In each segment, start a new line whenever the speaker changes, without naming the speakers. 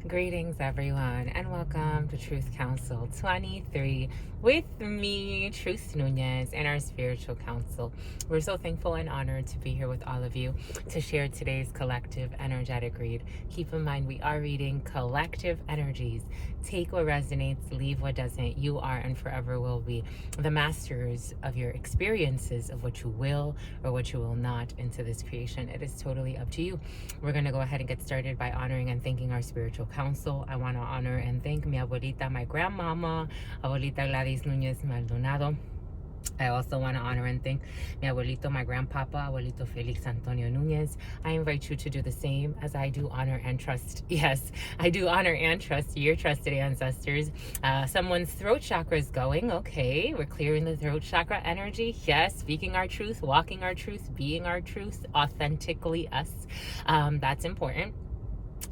Greetings, everyone, and welcome to Truth Council 23 with me, Truth Nunez, and our spiritual council. We're so thankful and honored to be here with all of you to share today's collective energetic read. Keep in mind, we are reading collective energies. Take what resonates, leave what doesn't. You are and forever will be the masters of your experiences of what you will or what you will not into this creation. It is totally up to you. We're going to go ahead and get started by honoring and thanking our spiritual council. I want to honor and thank mi abuelita, my grandmama, abuelita Gladys Nunez Maldonado. I also want to honor and thank mi abuelito, my grandpapa, abuelito Felix Antonio Nunez. I invite you to do the same as I do honor and trust. Yes, I do honor and trust your trusted ancestors. Someone's throat chakra is going. Okay, we're clearing the throat chakra energy. Yes, speaking our truth, walking our truth, being our truth, authentically us. That's important.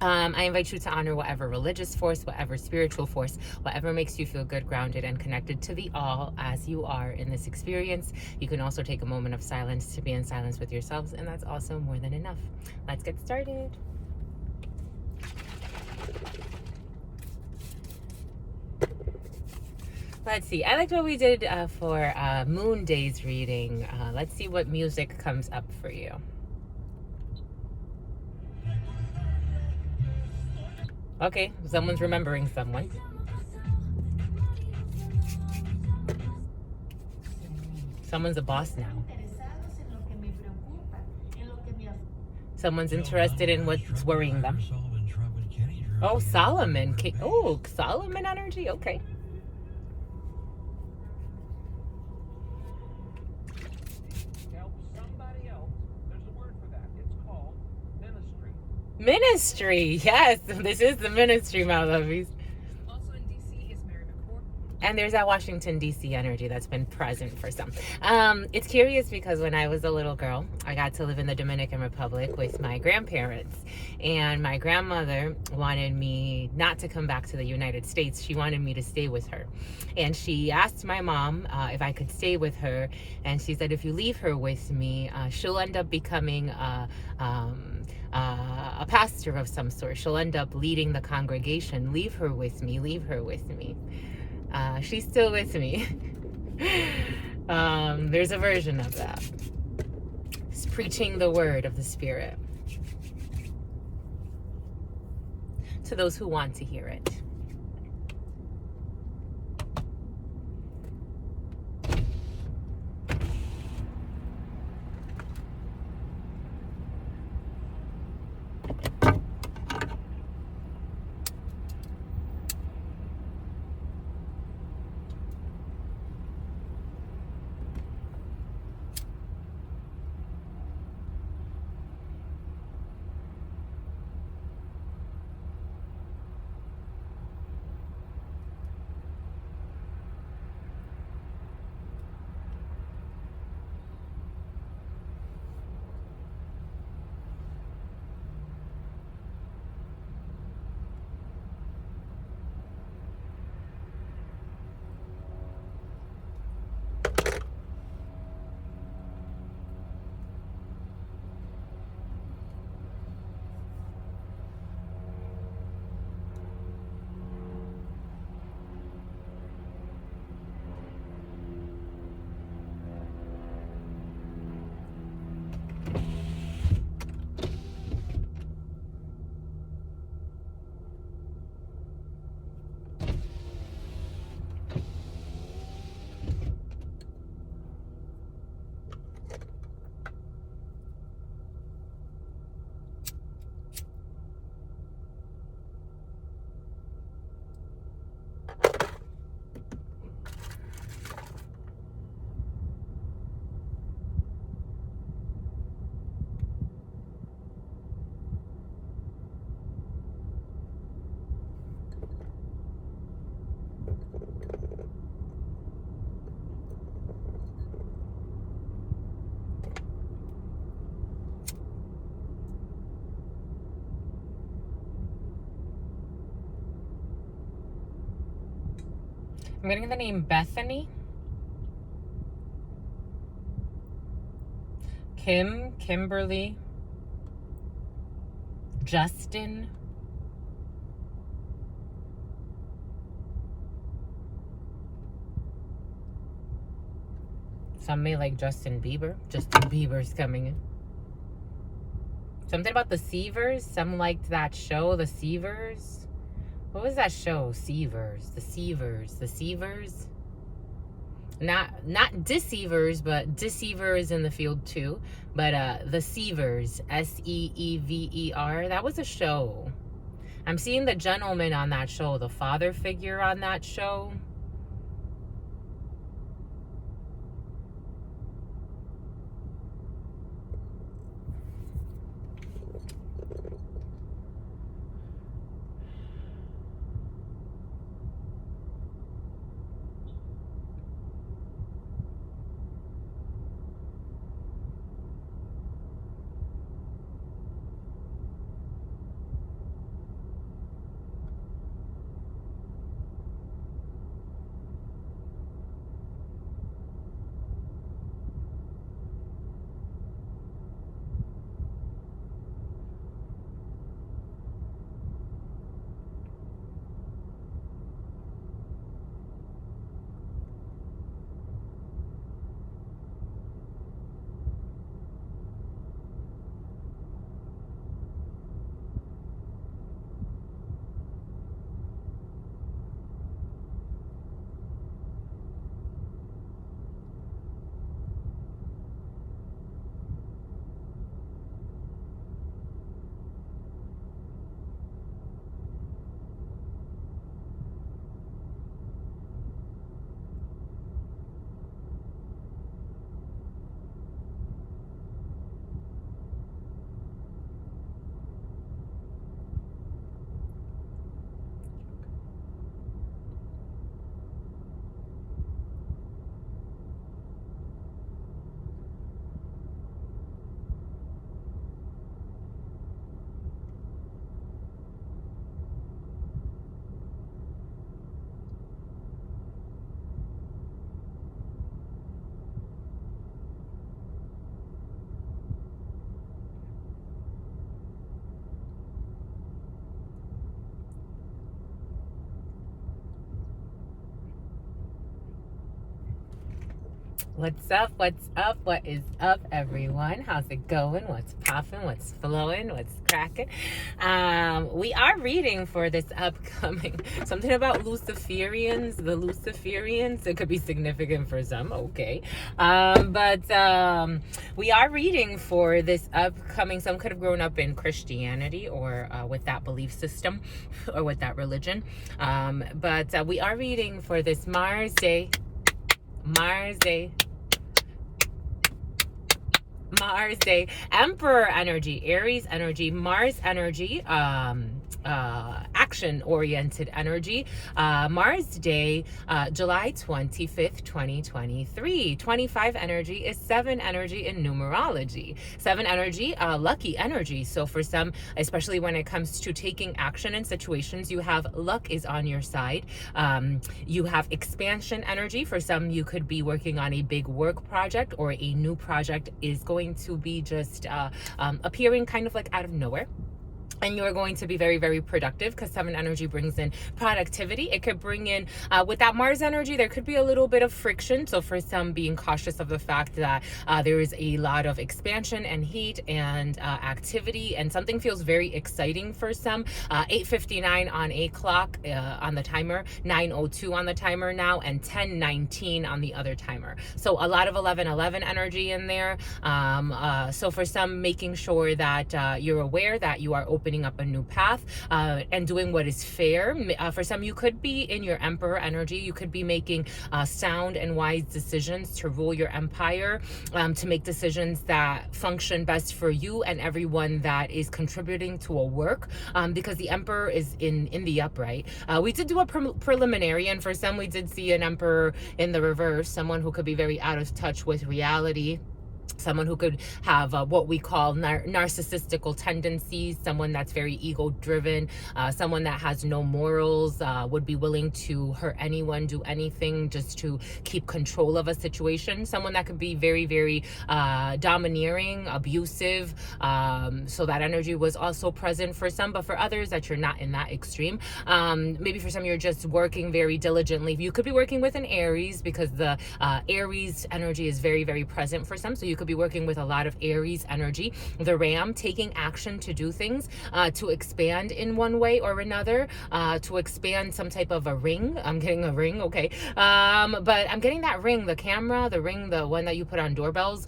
I invite you to honor whatever religious force, whatever spiritual force, whatever makes you feel good, grounded, and connected to the all as you are in this experience. You can also take a moment of silence to be in silence with yourselves, and that's also more than enough. Let's get started. Let's see. I liked what we did for Moon Day's reading. Let's see what music comes up for you. Okay, someone's remembering someone. Someone's a boss now. Someone's interested in what's worrying them. Oh, Solomon. Oh, Solomon energy. Okay.
Help somebody else. There's a word for that. It's called ministry.
Ministry. Yes, this is the ministry, my lovies.
Also in D.C. is Mary McCord.
And there's that Washington, D.C. energy that's been present for some. It's curious because when I was a little girl, I got to live in the Dominican Republic with my grandparents. And my grandmother wanted me not to come back to the United States. She wanted me to stay with her. And she asked my mom if I could stay with her. And she said, if you leave her with me, she'll end up becoming a pastor of some sort. She'll end up leading the congregation. Leave her with me. Leave her with me. She's still with me. There's a version of that. It's preaching the word of the Spirit to those who want to hear it. I'm getting the name Bethany, Kim, Kimberly, Justin, Some may like Justin Bieber. Justin Bieber's coming in. Something about the Seavers. Some liked that show, the Seavers. What was that show? Seavers. The Seavers. The Seavers. Not deceivers, but deceivers in the field too. But the Seavers. Seever. That was a show. I'm seeing the gentleman on that show, the father figure on that show. What's up? What's up? What is up, everyone? How's it going? What's popping? What's flowing? What's cracking? We are reading for this upcoming something about Luciferians. The Luciferians. It could be significant for some. Okay, but we are reading for this upcoming. Some could have grown up in Christianity or with that belief system or with that religion. But we are reading for this Mars Day. Mars Day, Emperor energy, Aries energy, Mars energy, action-oriented energy. Mars Day, July 25th, 2023. 25 energy is 7 energy in numerology. 7 energy, lucky energy. So for some, especially when it comes to taking action in situations, you have luck is on your side. You have expansion energy. For some, you could be working on a big work project, or a new project is going to be just appearing kind of like out of nowhere. And you're going to be very, very productive, because 7 energy brings in productivity. It could bring in, with that Mars energy, there could be a little bit of friction. So for some, being cautious of the fact that there is a lot of expansion and heat and activity, and something feels very exciting for some. 8:59 on a clock on the timer, 9:02 on the timer now, and 10:19 on the other timer. So a lot of 11:11 energy in there. So for some, making sure that you're aware that you are opening up a new path and doing what is fair. For some, you could be in your Emperor energy. You could be making sound and wise decisions to rule your empire, to make decisions that function best for you and everyone that is contributing to a work, because the Emperor is in the upright. We did do a preliminary, and for some, we did see an Emperor in the reverse, someone who could be very out of touch with reality. someone who could have what we call narcissistical tendencies, someone that's very ego driven, someone that has no morals, would be willing to hurt anyone, do anything just to keep control of a situation, someone that could be very, very domineering, abusive. So that energy was also present for some, but for others that you're not in that extreme. Maybe for some you're just working very diligently. You could be working with an Aries, because the Aries energy is very, very present for some. So you could be working with a lot of Aries energy, the Ram, taking action to do things, to expand in one way or another, to expand some type of a ring. I'm getting a ring, okay. But I'm getting that ring, the camera, the ring, the one that you put on doorbells.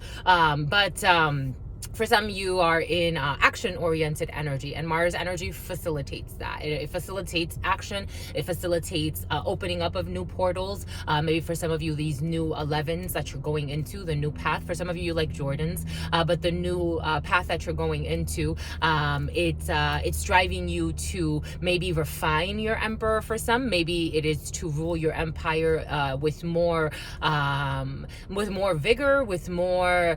For some, you are in action-oriented energy, and Mars energy facilitates that. It facilitates action. It facilitates opening up of new portals. Maybe for some of you, these new 11s that you're going into, the new path. For some of you like Jordans, but the new path that you're going into, it's driving you to maybe refine your emperor. For some, maybe it is to rule your empire with more vigor, with more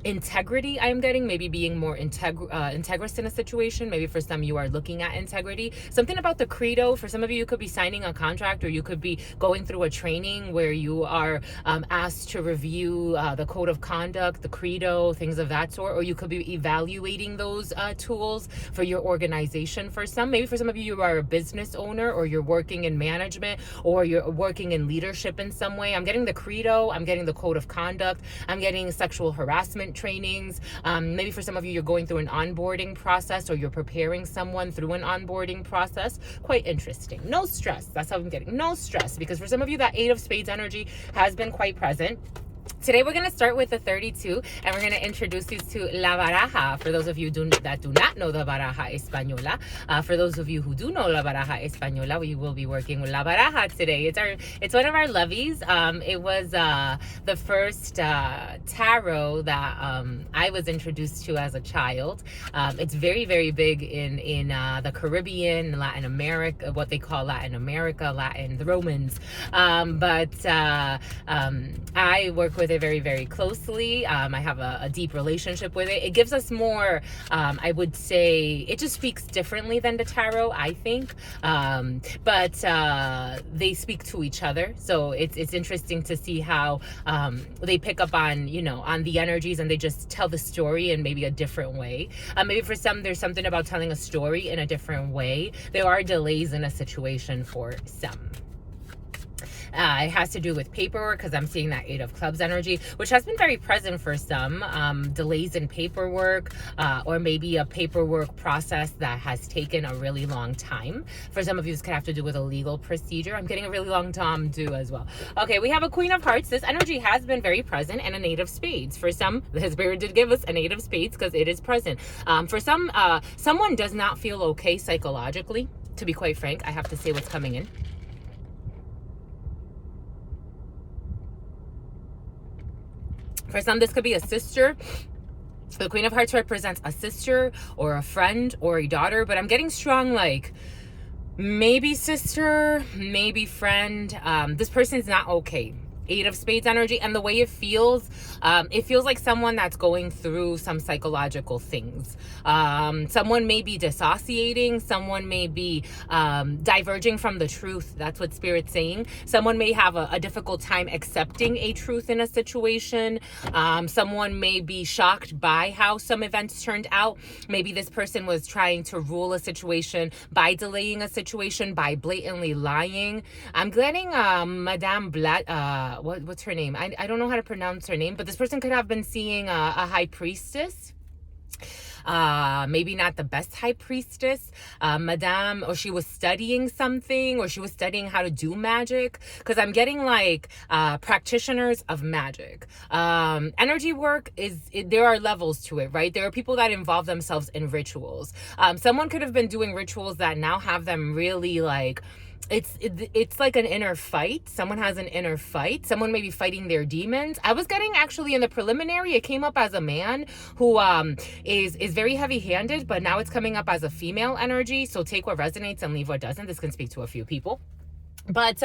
integrity. I am getting maybe being more integrous in a situation. Maybe for some you are looking at integrity. Something about the credo. For some of you, you could be signing a contract, or you could be going through a training where you are asked to review the code of conduct, the credo, things of that sort, or you could be evaluating those tools for your organization. For some, maybe for some of you, you are a business owner, or you're working in management, or you're working in leadership in some way. I'm getting the credo, I'm getting the code of conduct, I'm getting sexual harassment trainings. Maybe for some of you, you're going through an onboarding process, or you're preparing someone through an onboarding process. Quite interesting. No stress. That's how I'm getting. No stress, because for some of you, that 8 of Spades energy has been quite present. Today we're going to start with the 32, and we're going to introduce you to La Baraja. For those of you that do not know the Baraja Española, for those of you who do know La Baraja Española, we will be working with La Baraja today. It's one of our lovies. It was the first tarot that I was introduced to as a child. It's very, very big in the Caribbean, Latin America, what they call Latin America, the Romans. I work with it very, very closely. I have a deep relationship with it. It gives us more, I would say, it just speaks differently than the tarot, I think. But they speak to each other. So it's interesting to see how they pick up on, on the energies, and they just tell the story in maybe a different way. Maybe for some, there's something about telling a story in a different way. There are delays in a situation for some. It has to do with paperwork, because I'm seeing that 8 of Clubs energy, which has been very present for some. Delays in paperwork, or maybe a paperwork process that has taken a really long time. For some of you, this could have to do with a legal procedure. I'm getting a really long time too as well. Okay, we have a Queen of Hearts. This energy has been very present, and an 8 of Spades. For some, the Spirit did give us an 8 of Spades because it is present. For some, someone does not feel okay psychologically. To be quite frank, I have to say what's coming in. For some, this could be a sister. The Queen of Hearts represents a sister or a friend or a daughter, but I'm getting strong, like, maybe sister, maybe friend. This person's not okay. 8 of Spades energy, and the way it feels like someone that's going through some psychological things. Someone may be dissociating, someone may be diverging from the truth. That's what Spirit's saying. Someone may have a difficult time accepting a truth in a situation. Someone may be shocked by how some events turned out. Maybe this person was trying to rule a situation by delaying a situation, by blatantly lying. I'm getting Madame what's her name? I don't know how to pronounce her name, but this person could have been seeing a high priestess. Maybe not the best high priestess, Madame, or she was studying something, or she was studying how to do magic, because I'm getting like practitioners of magic. Energy work there are levels to it, right? There are people that involve themselves in rituals. Someone could have been doing rituals that now have them really like, it's like an inner fight. Someone has an inner fight. Someone may be fighting their demons. I was getting, actually, in the preliminary, it came up as a man who is very heavy-handed, but now it's coming up as a female energy. So take what resonates and leave what doesn't. This can speak to a few people. But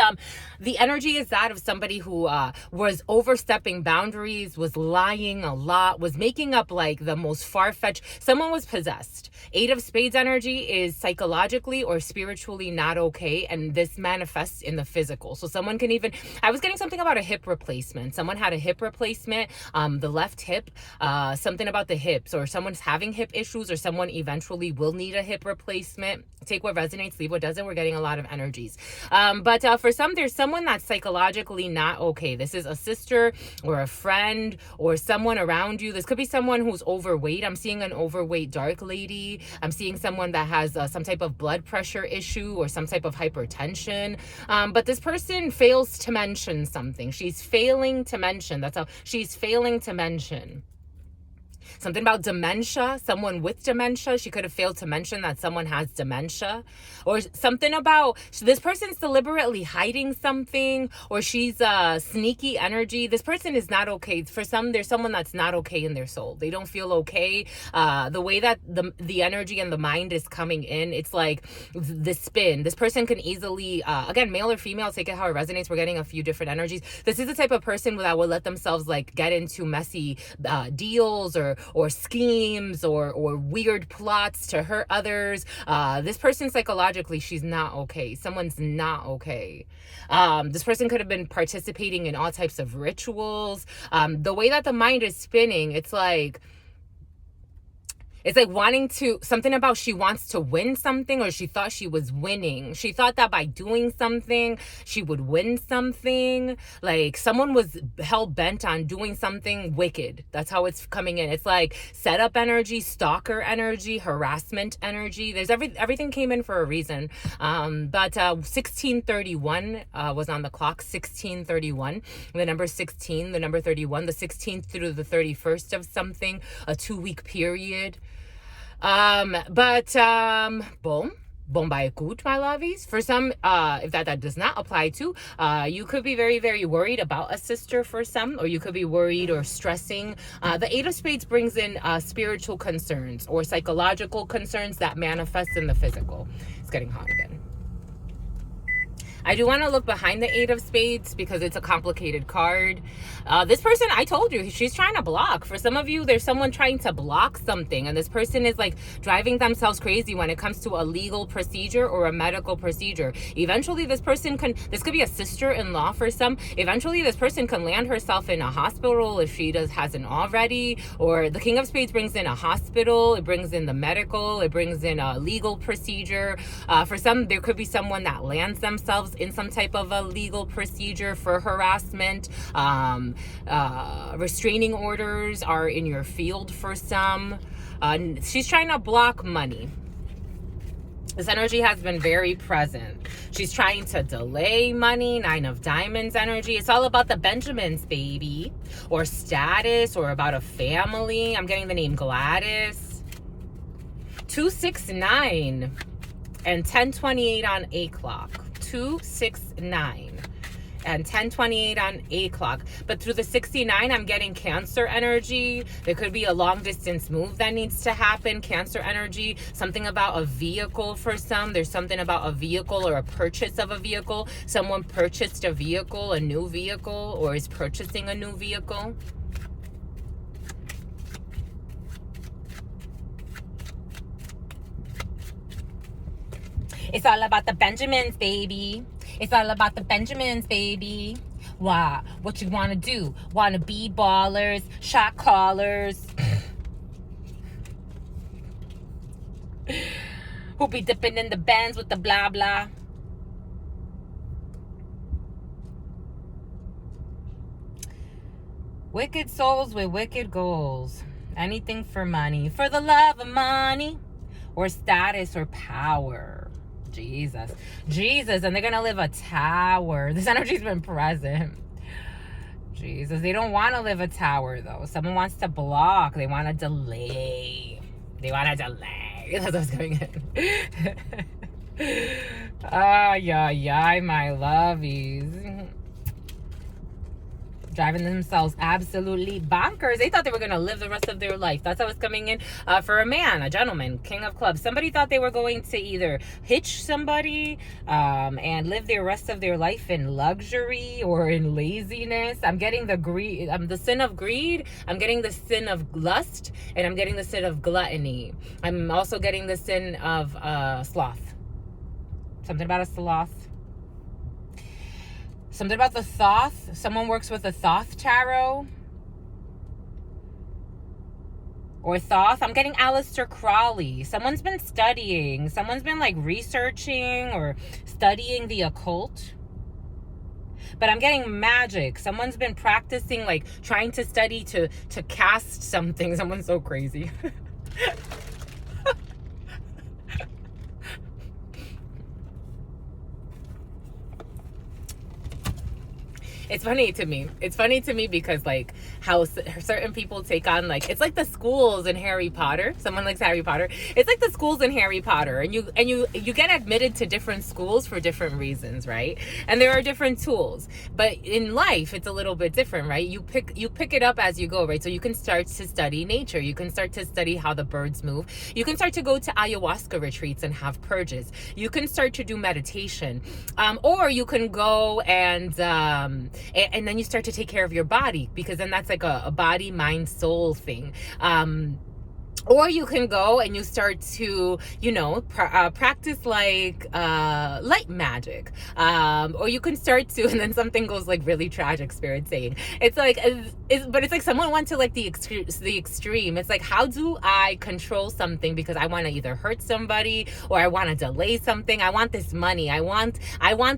the energy is that of somebody who was overstepping boundaries, was lying a lot, was making up like the most far-fetched. Someone was possessed. Eight of Spades energy is psychologically or spiritually not okay, and this manifests in the physical. So someone can even, I was getting something about a hip replacement. Someone had a hip replacement, the left hip, something about the hips, or someone's having hip issues, or someone eventually will need a hip replacement. Take what resonates, leave what doesn't. We're getting a lot of energies. But for some, there's someone that's psychologically not okay. This is a sister or a friend or someone around you. This could be someone who's overweight. I'm seeing an overweight dark lady. I'm seeing someone that has some type of blood pressure issue or some type of hypertension. But this person fails to mention something. She's failing to mention. That's how she's failing to mention. Something about dementia, someone with dementia. She could have failed to mention that someone has dementia. Or something about this person's deliberately hiding something, or she's sneaky energy. This person is not okay. For some, there's someone that's not okay in their soul. They don't feel okay. The way that the energy and the mind is coming in, it's like the spin. This person can easily, again, male or female, take it how it resonates. We're getting a few different energies. This is the type of person that will let themselves like get into messy deals or schemes or weird plots to hurt others. This person psychologically, she's not okay. Someone's not okay. This person could have been participating in all types of rituals. The way that the mind is spinning, it's like wanting to, something about she wants to win something, or she thought she was winning. She thought that by doing something, she would win something. Like someone was hell-bent on doing something wicked. That's how it's coming in. It's like setup energy, stalker energy, harassment energy. There's everything came in for a reason. But 1631 was on the clock, 1631. The number 16, the number 31, the 16th through the 31st of something, a 2-week period. Boom. Bombay good, my lovies. For some, if that does not apply to, you could be very, very worried about a sister for some, or you could be worried or stressing. The Eight of Spades brings in spiritual concerns or psychological concerns that manifest in the physical. It's getting hot again. I do want to look behind the Eight of Spades because it's a complicated card. This person, I told you, she's trying to block. For some of you, there's someone trying to block something, and this person is like driving themselves crazy when it comes to a legal procedure or a medical procedure. Eventually, this person this could be a sister-in-law for some. Eventually, this person can land herself in a hospital if she hasn't already. Or the King of Spades brings in a hospital. It brings in the medical. It brings in a legal procedure. For some, there could be someone that lands themselves in some type of a legal procedure for harassment. Restraining orders are in your field for some. She's trying to block money. This energy has been very present. She's trying to delay money. 9 of Diamonds energy. It's all about the Benjamins, baby. Or status, or about a family. I'm getting the name Gladys. 269 and 1028 on A clock. 269 and 1028 on A clock. But through the 69, I'm getting Cancer energy. There could be a long distance move that needs to happen. Cancer energy, something about a vehicle for some. There's something about a vehicle or a purchase of a vehicle. Someone purchased a vehicle, a new vehicle, or is purchasing a new vehicle. It's all about the Benjamins, baby. It's all about the Benjamins, baby. Wow, what you want to do? Want to be ballers, shot callers. Who be dipping in the Benz with the blah, blah. Wicked souls with wicked goals. Anything for money. For the love of money. Or status or power. Jesus, and they're gonna live a tower. This energy's been present. Jesus, they don't want to live a tower though. Someone wants to block. They want to delay. That's what's going in. My lovies. driving themselves absolutely bonkers. They thought they were going to live the rest of their life. That's how it's coming in for a man, a gentleman, king of clubs. Somebody thought they were going to either hitch somebody and live the rest of their life in luxury or in laziness. I'm getting the greed, the sin of greed. I'm getting the sin of lust, and I'm getting the sin of gluttony. I'm also getting the sin of sloth. Something about a sloth. Something about the Thoth. Someone works with the Thoth tarot. Or Thoth. I'm getting Aleister Crowley. Someone's been studying. Someone's been like researching or studying the occult. But I'm getting magic. Someone's been practicing, like trying to study to cast something. Someone's so crazy. It's funny to me. It's funny to me because like how certain people take on, like, it's like the schools in Harry Potter. Someone likes Harry Potter. It's like the schools in Harry Potter, and you get admitted to different schools for different reasons, right? And there are different tools. But in life, it's a little bit different, right? You pick it up as you go, right? So you can start to study nature. You can start to study how the birds move. You can start to go to ayahuasca retreats and have purges. You can start to do meditation, or you can go and then you start to take care of your body, because then that's like a body, mind, soul thing. Or you can go and you start to, practice like light magic. Or you can start to, and then something goes like really tragic, Spirit saying. It's like, but it's like someone went to like the extreme. It's like, how do I control something because I want to either hurt somebody or I want to delay something? I want this money. I want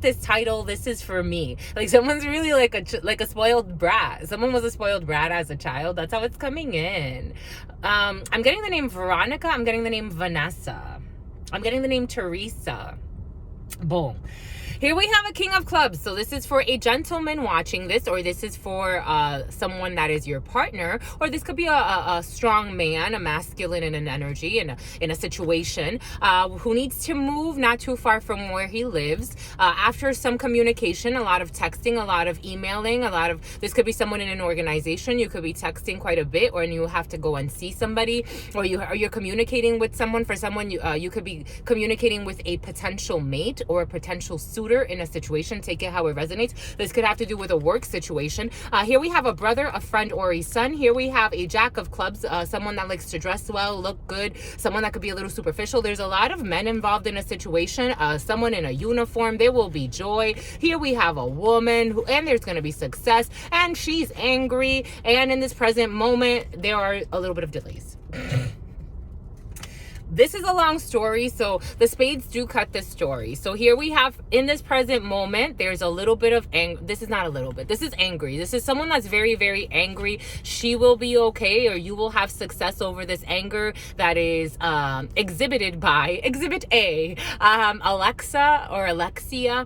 this title. This is for me. Like someone's really like a spoiled brat. Someone was a spoiled brat as a child. That's how it's coming in. I'm getting the name Veronica. I'm getting the name Vanessa. I'm getting the name Teresa. Boom. Here we have a king of clubs. So this is for a gentleman watching this, or this is for someone that is your partner, or this could be a strong man, a masculine in an energy, in a situation, who needs to move not too far from where he lives. After some communication, a lot of texting, a lot of emailing, this could be someone in an organization. You could be texting quite a bit, or you have to go and see somebody, or you're communicating with someone. For someone, you could be communicating with a potential mate or a potential suitor in a situation. Take it how it resonates. This could have to do with a work situation. Here we have a brother, a friend, or a son. Here we have a jack of clubs, someone that likes to dress well, look good, someone that could be a little superficial. There's a lot of men involved in a situation, someone in a uniform. There will be joy. Here we have a woman and there's going to be success, and she's angry, and in this present moment there are a little bit of delays. This is a long story, so the spades do cut this story. So here we have, in this present moment, there's a little bit of anger. This is not a little bit. This is angry. This is someone that's very, very angry. She will be okay, or you will have success over this anger that is exhibited by Exhibit A, Alexa or Alexia,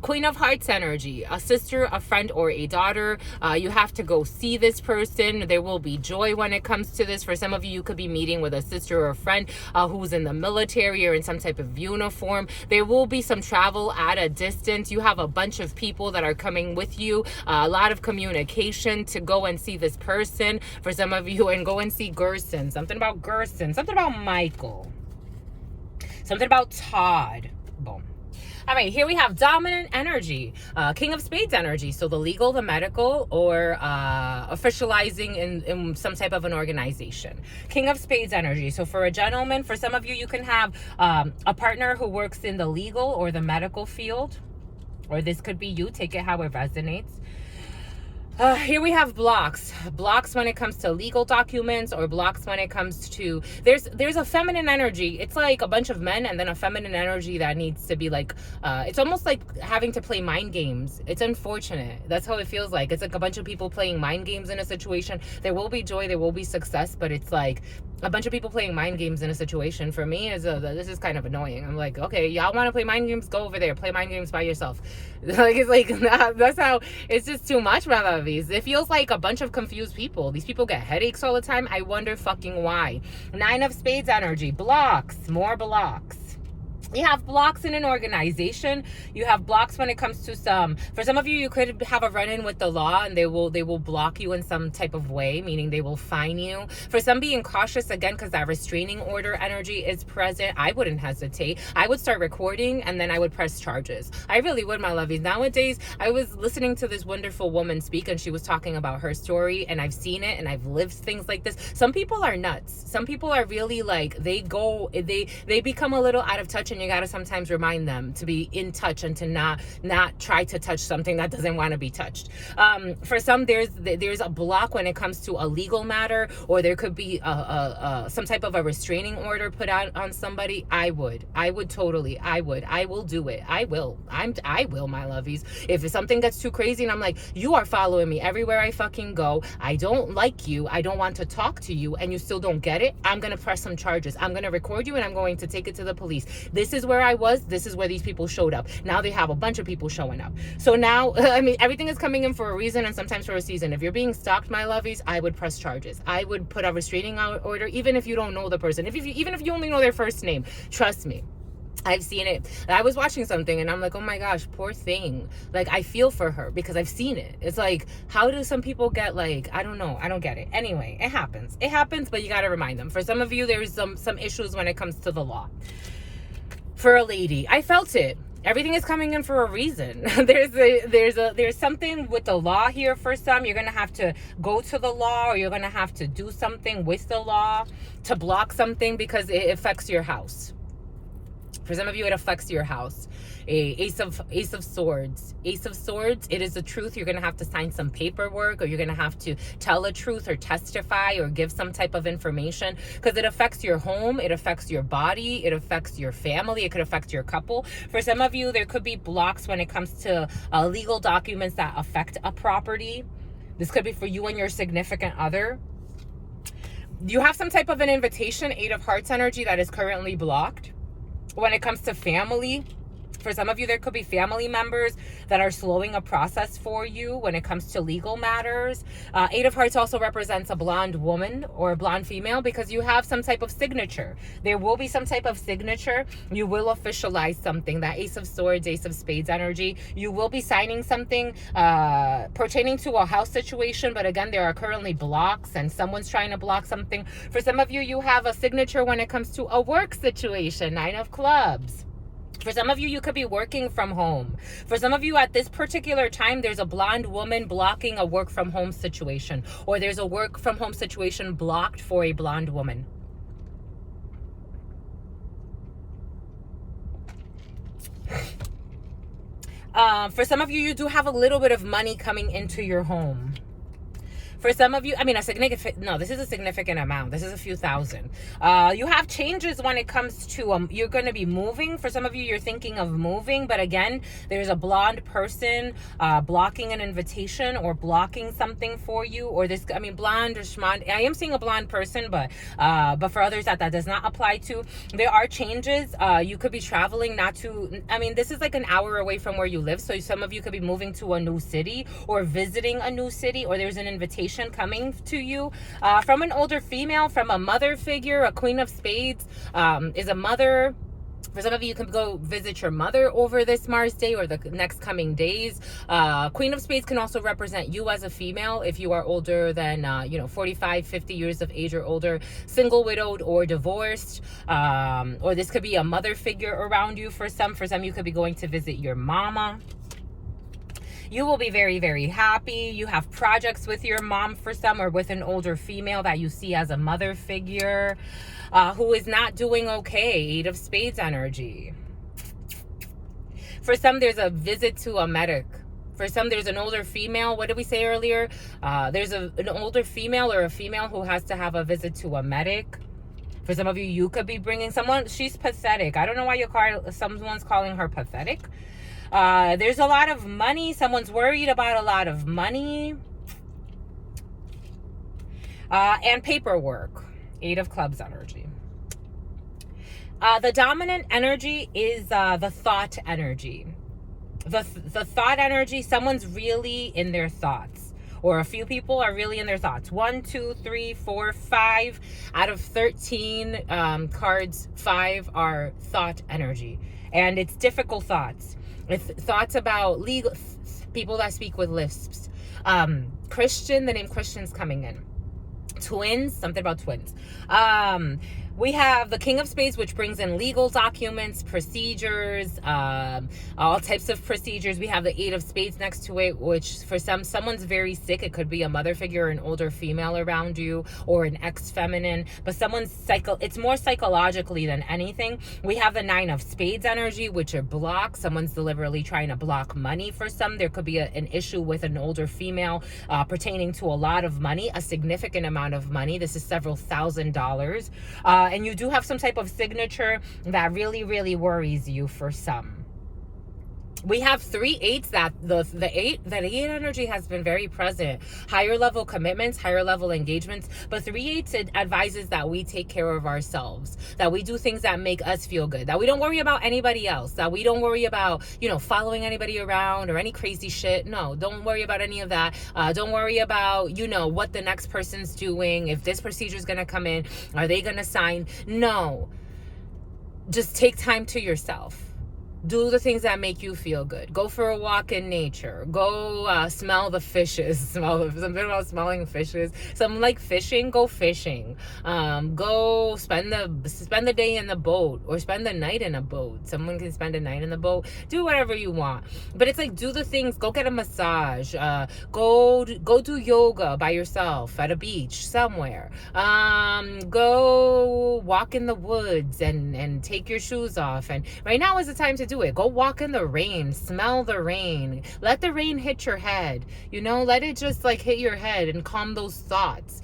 Queen of Hearts energy, a sister, a friend, or a daughter. You have to go see this person. There will be joy when it comes to this. For some of you, you could be meeting with a sister or a friend who's in the military or in some type of uniform. There will be some travel at a distance. You have a bunch of people that are coming with you, a lot of communication to go and see this person for some of you, and go and see Gerson. Something about Gerson, something about Michael, something about Todd. Boom. All right, here we have dominant energy, King of Spades energy. So the legal, the medical, or officializing in some type of an organization. King of Spades energy. So for a gentleman, for some of you, you can have a partner who works in the legal or the medical field, or this could be you. Take it how it resonates. Here we have blocks when it comes to legal documents, or blocks when it comes to, there's a feminine energy. It's like a bunch of men and then a feminine energy that needs to be like, it's almost like having to play mind games. It's unfortunate. That's how it feels like. It's like a bunch of people playing mind games in a situation. There will be joy, there will be success, but it's like a bunch of people playing mind games in a situation. For me, this is kind of annoying. I'm like, okay, y'all want to play mind games? Go over there, play mind games by yourself. Like, it's like, that's how, it's just too much, brother. It feels like a bunch of confused people. These people get headaches all the time. I wonder fucking why. 9 of Spades energy. Blocks. More blocks. You have blocks in an organization. You have blocks when it comes to for some of you, you could have a run-in with the law, and they will block you in some type of way, meaning they will fine you. For some, being cautious again, because that restraining order energy is present. I wouldn't hesitate. I would start recording, and then I would press charges. I really would, my lovies. Nowadays, I was listening to this wonderful woman speak, and she was talking about her story, and I've seen it, and I've lived things like this. Some people are nuts. Some people are really like, they become a little out of touch, and you got to sometimes remind them to be in touch and to not try to touch something that doesn't want to be touched. For some, there's a block when it comes to a legal matter, or there could be some type of a restraining order put out on somebody. I will do it. I will, my lovies. If something gets too crazy and I'm like, you are following me everywhere I fucking go, I don't like you, I don't want to talk to you, and you still don't get it, I'm gonna press some charges. I'm gonna record you, and I'm going to take it to the police. This is where I was. This is where these people showed up. Now they have a bunch of people showing up. So now, I mean, everything is coming in for a reason, and sometimes for a season. If you're being stalked, my lovies, I would press charges. I would put a restraining order, even if you don't know the person. Even if you only know their first name, trust me. I've seen it. I was watching something and I'm like, oh my gosh, poor thing. Like, I feel for her because I've seen it. It's like, how do some people get, like, I don't know. I don't get it. Anyway, it happens. It happens, but you got to remind them. For some of you, there's some issues when it comes to the law. For a lady, I felt it. Everything is coming in for a reason. There's something with the law here. For some, you're going to have to go to the law, or you're going to have to do something with the law to block something because it affects your house. For some of you, it affects your house. Ace of Swords. Ace of Swords, it is the truth. You're going to have to sign some paperwork, or you're going to have to tell a truth or testify or give some type of information, because it affects your home. It affects your body. It affects your family. It could affect your couple. For some of you, there could be blocks when it comes to legal documents that affect a property. This could be for you and your significant other. You have some type of an invitation, 8 of Hearts energy, that is currently blocked. When it comes to family, for some of you, there could be family members that are slowing a process for you when it comes to legal matters. 8 of Hearts also represents a blonde woman or a blonde female, because you have some type of signature. There will be some type of signature. You will officialize something. That Ace of Swords, Ace of Spades energy. You will be signing something pertaining to a house situation. But again, there are currently blocks, and someone's trying to block something. For some of you, you have a signature when it comes to a work situation. 9 of Clubs. For some of you, you could be working from home. For some of you, at this particular time, there's a blonde woman blocking a work from home situation, or there's a work from home situation blocked for a blonde woman. For some of you, you do have a little bit of money coming into your home. For some of you, I mean, this is a significant amount. This is a few thousand. You have changes when it comes to, you're going to be moving. For some of you, you're thinking of moving. But again, there's a blonde person blocking an invitation or blocking something for you. Or blonde or schmond. I am seeing a blonde person, but for others that does not apply to. There are changes. You could be traveling this is like an hour away from where you live. So some of you could be moving to a new city or visiting a new city, or there's an invitation coming to you from an older female, from a mother figure. A Queen of Spades is a mother. For some of you, you can go visit your mother over this Mars day or the next coming days. Queen of Spades can also represent you as a female if you are older than 45, 50 years of age or older, single, widowed, or divorced. Or this could be a mother figure around you for some. For some, you could be going to visit your mama. You will be very, very happy. You have projects with your mom for some, or with an older female that you see as a mother figure who is not doing okay. 8 of Spades energy. For some, there's a visit to a medic. For some, there's an older female. What did we say earlier? There's an older female or a female who has to have a visit to a medic. For some of you, you could be bringing someone. She's pathetic. I don't know why someone's calling her pathetic. There's a lot of money. Someone's worried about a lot of money. And paperwork. 8 of Clubs energy. The dominant energy is the thought energy. The thought energy, someone's really in their thoughts. or a few people are really in their thoughts. 1, 2, 3, 4, 5 out of 13 cards, 5 are thought energy. And it's difficult thoughts. It's thoughts about legal people that speak with lisps. Christian, the name Christian's coming in. Twins, something about twins. We have the King of Spades, which brings in legal documents, procedures, all types of procedures. We have the Eight of Spades next to it, which for someone's very sick. It could be a mother figure, or an older female around you, or an ex-feminine, but someone's it's more psychologically than anything. We have the Nine of Spades energy, which are blocks. Someone's deliberately trying to block money for some. There could be an issue with an older female pertaining to a lot of money, a significant amount of money. This is several $1,000s. And you do have some type of signature that really, really worries you for some. We have 3 8s that the eight energy has been very present. Higher level commitments, higher level engagements. But 3 8s, it advises that we take care of ourselves, that we do things that make us feel good, that we don't worry about anybody else, that we don't worry about, following anybody around or any crazy shit. No, don't worry about any of that. Don't worry about, what the next person's doing. If this procedure is going to come in, are they going to sign? No. Just take time to yourself. Do the things that make you feel good. Go for a walk in nature. Go smell the fishes. Something about smelling fishes. Some like fishing. Go fishing. Go spend the day in the boat, or spend the night in a boat. Someone can spend a night in the boat. Do whatever you want. But it's like, do the things. Go get a massage. Go do yoga by yourself at a beach somewhere. Go walk in the woods and take your shoes off. And right now is the time to do it. Go walk in the rain, smell the rain, let the rain hit your head, let it just like hit your head and calm those thoughts.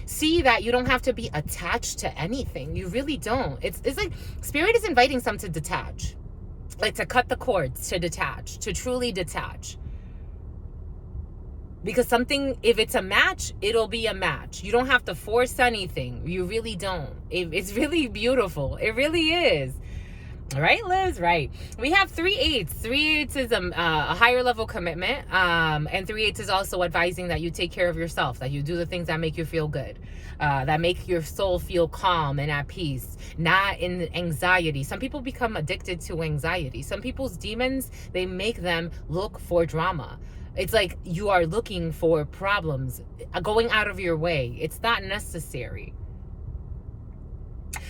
See that you don't have to be attached to anything. You really don't. It's like spirit is inviting some to detach, like to cut the cords, to detach, to truly detach. Because something, if it's a match, it'll be a match. You don't have to force anything. You really don't. It's really beautiful. It really is. Right, Liz? Right. We have 3 8s. 3 8s is a higher level commitment. And 3 8s is also advising that you take care of yourself, that you do the things that make you feel good, that make your soul feel calm and at peace, not in anxiety. Some people become addicted to anxiety. Some people's demons, they make them look for drama. It's like you are looking for problems, going out of your way. It's not necessary.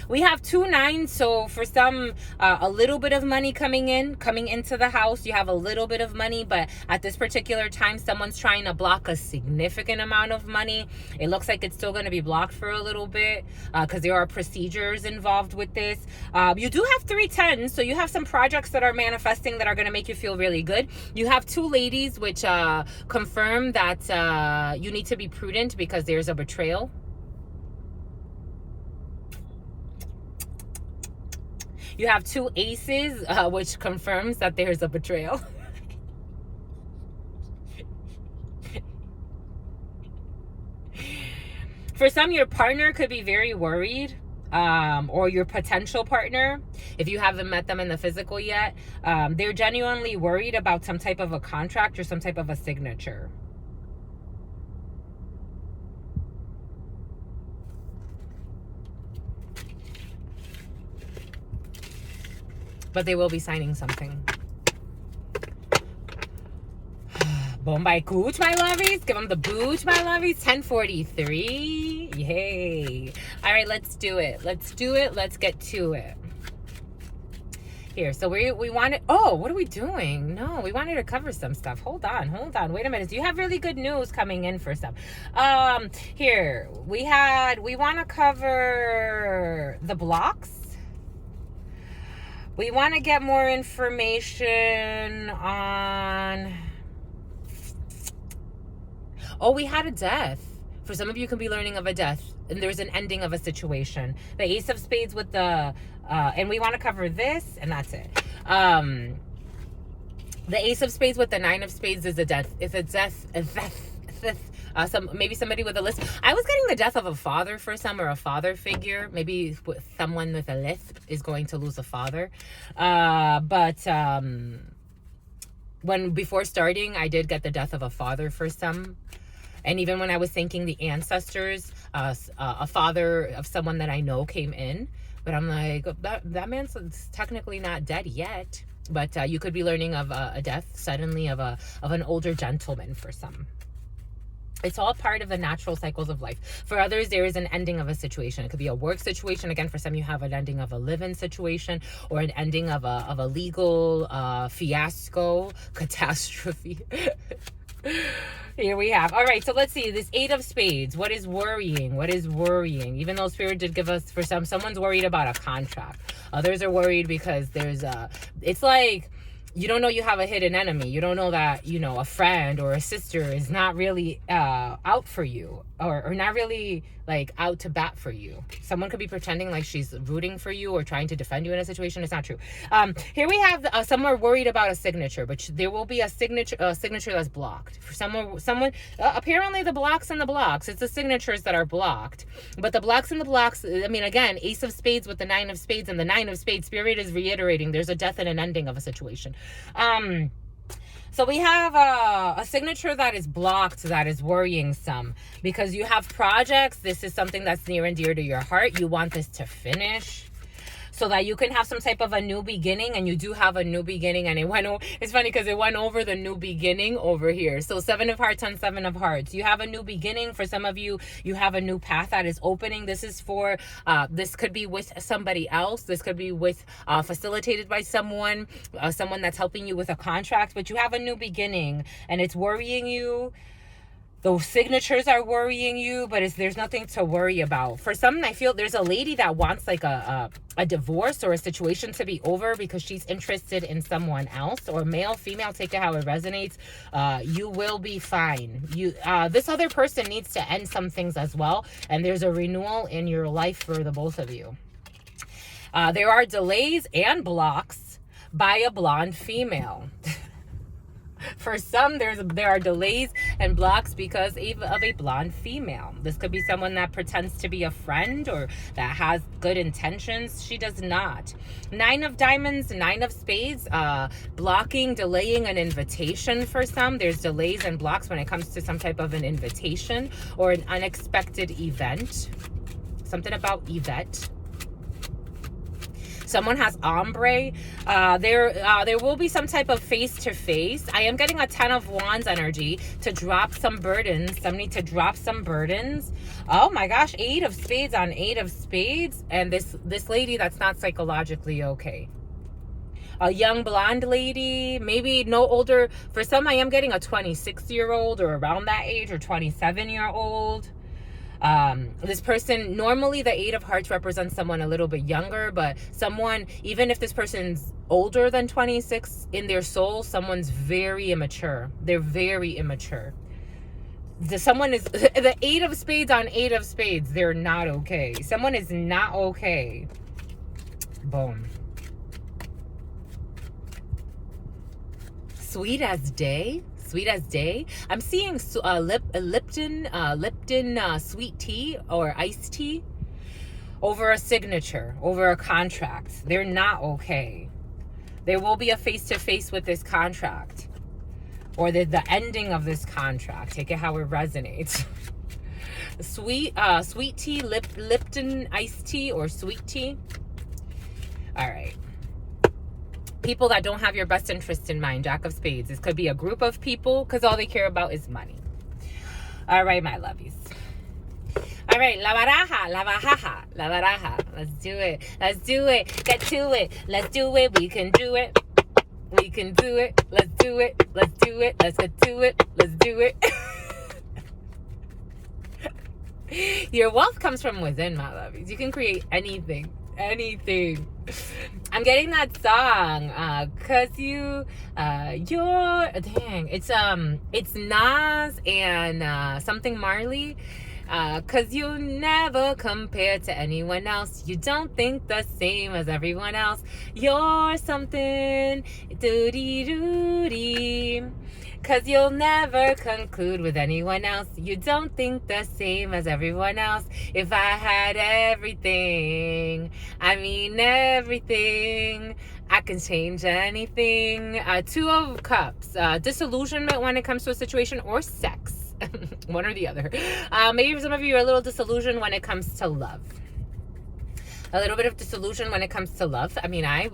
We have 2 9s, so for some, a little bit of money coming into the house. You have a little bit of money, but at this particular time, someone's trying to block a significant amount of money. It looks like it's still going to be blocked for a little bit because there are procedures involved with this. You do have 3 10s, so you have some projects that are manifesting that are going to make you feel really good. You have 2 ladies, which confirm that you need to be prudent because there's a betrayal. You have 2 aces, which confirms that there's a betrayal. For some, your partner could be very worried, or your potential partner, if you haven't met them in the physical yet. They're genuinely worried about some type of a contract or some type of a signature. But they will be signing something. Bombay Cooch, my lovies. Give them the booch, my lovies. 1043. Yay. All right, let's do it. Let's get to it. Here, so we wanted, what are we doing? No, we wanted to cover some stuff. Hold on. Wait a minute. Do you have really good news coming in for some? Here, we want to cover the blocks. We want to get more information on... we had a death. For some of you, can be learning of a death. And there's an ending of a situation. The Ace of Spades with the... and we want to cover this, and that's it. The Ace of Spades with the Nine of Spades is a death. It's a death. Maybe somebody with a lisp. I was getting the death of a father for some, or a father figure. Maybe someone with a lisp is going to lose a father. But before starting, I did get the death of a father for some. And even when I was thanking the ancestors, a father of someone that I know came in. But I'm like, that man's technically not dead yet. But you could be learning of a death suddenly of an older gentleman for some. It's all part of the natural cycles of life. For others, there is an ending of a situation. It could be a work situation. Again, for some, you have an ending of a live-in situation, or an ending of a legal fiasco, catastrophe. Here we have. All right, so let's see. This 8 of Spades. What is worrying? What is worrying? Even though Spirit did give us, for someone's worried about a contract. Others are worried because it's like, you don't know you have a hidden enemy. You don't know that, a friend or a sister is not really out for you, or not really like out to bat for you. Someone could be pretending like she's rooting for you or trying to defend you in a situation. It's not true. Here we have some are worried about a signature, but there will be a signature that's blocked. For someone apparently the blocks and the blocks. It's the signatures that are blocked, but the blocks and the blocks. I mean, again, Ace of Spades with the 9 of Spades and the 9 of Spades. Spirit is reiterating there's a death and an ending of a situation. So we have a signature that is blocked, that is worrying some, because you have projects. This is something that's near and dear to your heart. You want this to finish so that you can have some type of a new beginning, and you do have a new beginning. And it's funny because it went over the new beginning over here. So 7 of Hearts on 7 of Hearts. You have a new beginning. For some of you, you have a new path that is opening. This is for, this could be with somebody else. This could be with, facilitated by someone that's helping you with a contract, but you have a new beginning and it's worrying you. Those signatures are worrying you, but there's nothing to worry about. For some, I feel there's a lady that wants like a divorce or a situation to be over because she's interested in someone else, or male, female, take it how it resonates. You will be fine. This other person needs to end some things as well, and there's a renewal in your life for the both of you. There are delays and blocks by a blonde female. For some, there are delays and blocks because of a blonde female. This could be someone that pretends to be a friend or that has good intentions. She does not. 9 of Diamonds, 9 of Spades, blocking, delaying an invitation for some. There's delays and blocks when it comes to some type of an invitation or an unexpected event. Something about Yvette. Someone has ombre. There will be some type of face-to-face. I am getting a 10 of Wands energy to drop some burdens. Some need to drop some burdens. Oh my gosh, 8 of Spades on 8 of Spades. And this lady that's not psychologically okay. A young blonde lady, maybe no older. For some, I am getting a 26-year-old or around that age, or 27-year-old. This person, normally the 8 of Hearts represents someone a little bit younger, but someone, even if this person's older than 26, in their soul, someone's very immature. They're very immature. Someone is, the 8 of Spades on 8 of Spades, they're not okay. Someone is not okay. Boom. Sweet as day. Sweet as day. I'm seeing Lipton sweet tea or iced tea over a signature, over a contract. They're not okay. There will be a face-to-face with this contract, or the ending of this contract. Take it how it resonates. Sweet tea, Lipton iced tea or sweet tea. All right. People that don't have your best interest in mind, Jack of Spades. This could be a group of people because all they care about is money. All right, my lovies. All right, la baraja, la bajaja, la baraja. Let's do it. Let's do it. Get to it. Let's do it. We can do it. We can do it. Let's do it. Let's do it. Let's get to it. Let's do it. Your wealth comes from within, my lovies. You can create anything. Anything. I'm getting that song, cause you're dang. It's Nas and something Marley. Cause you never compare to anyone else. You don't think the same as everyone else. You're something doody. Cause you'll never conclude with anyone else. You don't think the same as everyone else. If I had everything, I mean everything, I can change anything. Two of Cups. Disillusionment when it comes to a situation or sex. One or the other. Maybe for some of you are a little disillusioned when it comes to love. A little bit of disillusion when it comes to love. I mean, I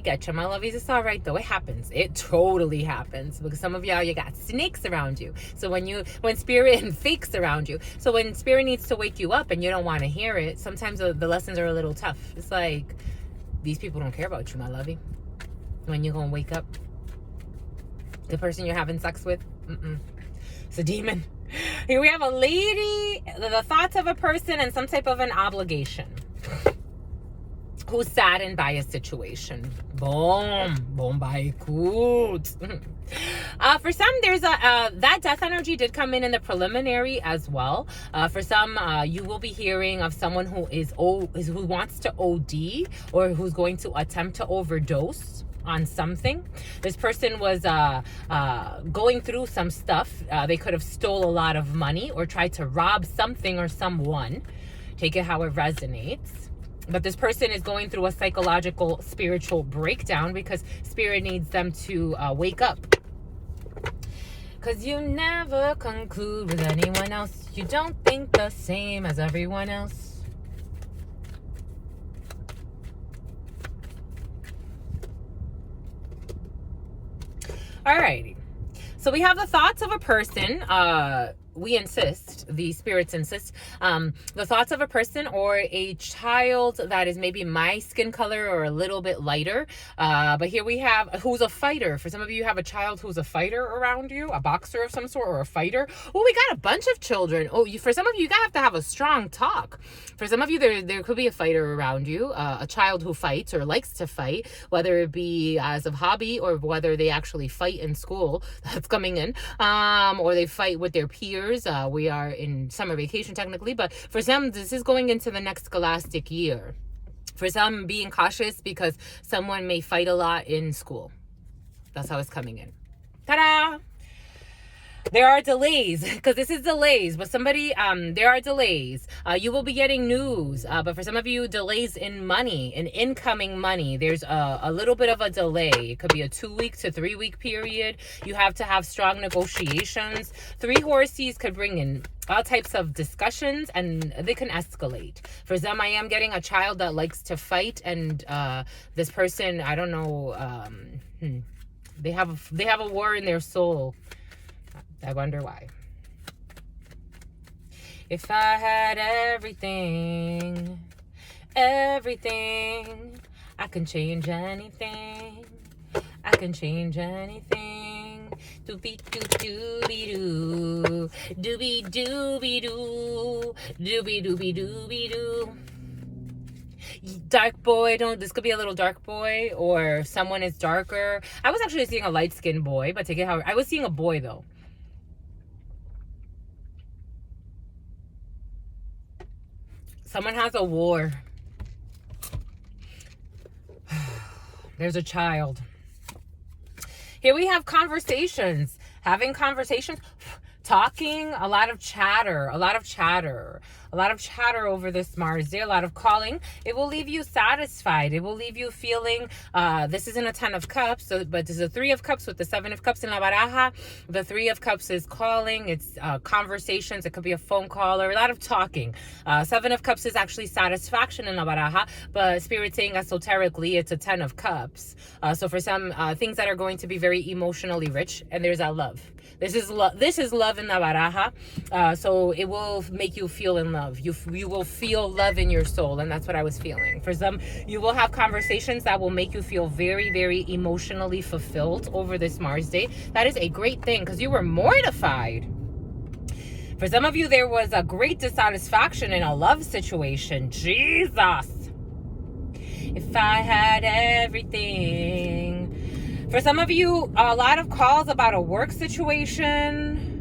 get you. My lovies, it's all right though. It happens. It totally happens because some of y'all, you got snakes around you. So when spirit and fakes around you. So when spirit needs to wake you up and you don't want to hear it, sometimes the lessons are a little tough. It's like, these people don't care about you, my lovey. When you're gonna wake up, the person you're having sex with, it's a demon. Here we have a lady, the thoughts of a person and some type of an obligation. Who's saddened by a situation. Boom by good. For some, there's that death energy did come in the preliminary as well. For some, you will be hearing of someone who who wants to OD or who's going to attempt to overdose on something. This person was going through some stuff. They could have stole a lot of money or tried to rob something or someone. Take it how it resonates. But this person is going through a psychological, spiritual breakdown because spirit needs them to wake up. Because you never conclude with anyone else. You don't think the same as everyone else. Alrighty. So we have the thoughts of a person. We insist, the spirits insist, the thoughts of a person or a child that is maybe my skin color or a little bit lighter. But here we have who's a fighter. For some of you, have a child who's a fighter around you, a boxer of some sort or a fighter. Oh, we got a bunch of children. Oh, for some of you, have to have a strong talk. For some of you, there could be a fighter around you, a child who fights or likes to fight, whether it be as a hobby or whether they actually fight in school. That's coming in, or they fight with their peers. We are in summer vacation technically, but for some, this is going into the next scholastic year. For some, being cautious because someone may fight a lot in school. That's how it's coming in. Ta-da! There are delays, because this is delays, but there are delays. You will be getting news, but for some of you, delays in money, in incoming money. There's a little bit of a delay. It could be a 2-week to 3-week period. You have to have strong negotiations. 3 horses could bring in all types of discussions, and they can escalate. For some, I am getting a child that likes to fight, and this person, I don't know, they have a war in their soul. I wonder why. If I had everything, I can change anything. I can change anything. Doobie doobie doo, doobie doobie doo, doobie doobie doobie doo. Dark boy, this could be a little dark boy, or someone is darker. I was actually seeing a light-skinned boy, but take it how I was seeing a boy though. Someone has a war. There's a child. Here we have conversations. Having conversations. Talking. A lot of chatter. Over this Mars Day. A lot of calling. It will leave you satisfied. It will leave you feeling, this isn't a 10 of Cups, but this is a 3 of Cups with the 7 of Cups in La Baraja. The 3 of Cups is calling. It's conversations. It could be a phone call or a lot of talking. 7 of Cups is actually satisfaction in La Baraja, but Spirit saying esoterically, it's a 10 of Cups. So for some, things that are going to be very emotionally rich, and there's that love. This is love in La Baraja. So it will make you feel in love. You will feel love in your soul, and that's what I was feeling. For some, you will have conversations that will make you feel very, very emotionally fulfilled over this Mars Day. That is a great thing because you were mortified. For some of you, there was a great dissatisfaction in a love situation. Jesus. If I had everything. For some of you, a lot of calls about a work situation.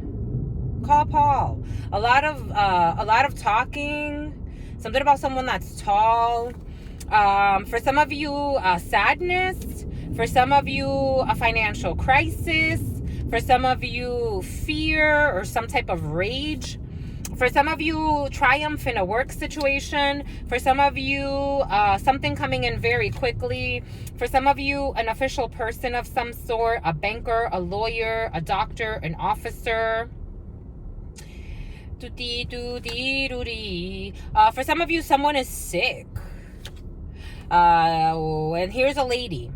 Call Paul. A lot of talking. Something about someone that's tall. For some of you, sadness. For some of you, a financial crisis. For some of you, fear or some type of rage. For some of you, triumph in a work situation. For some of you, something coming in very quickly. For some of you, an official person of some sort, a banker, a lawyer, a doctor, an officer. For some of you, someone is sick. And here's a lady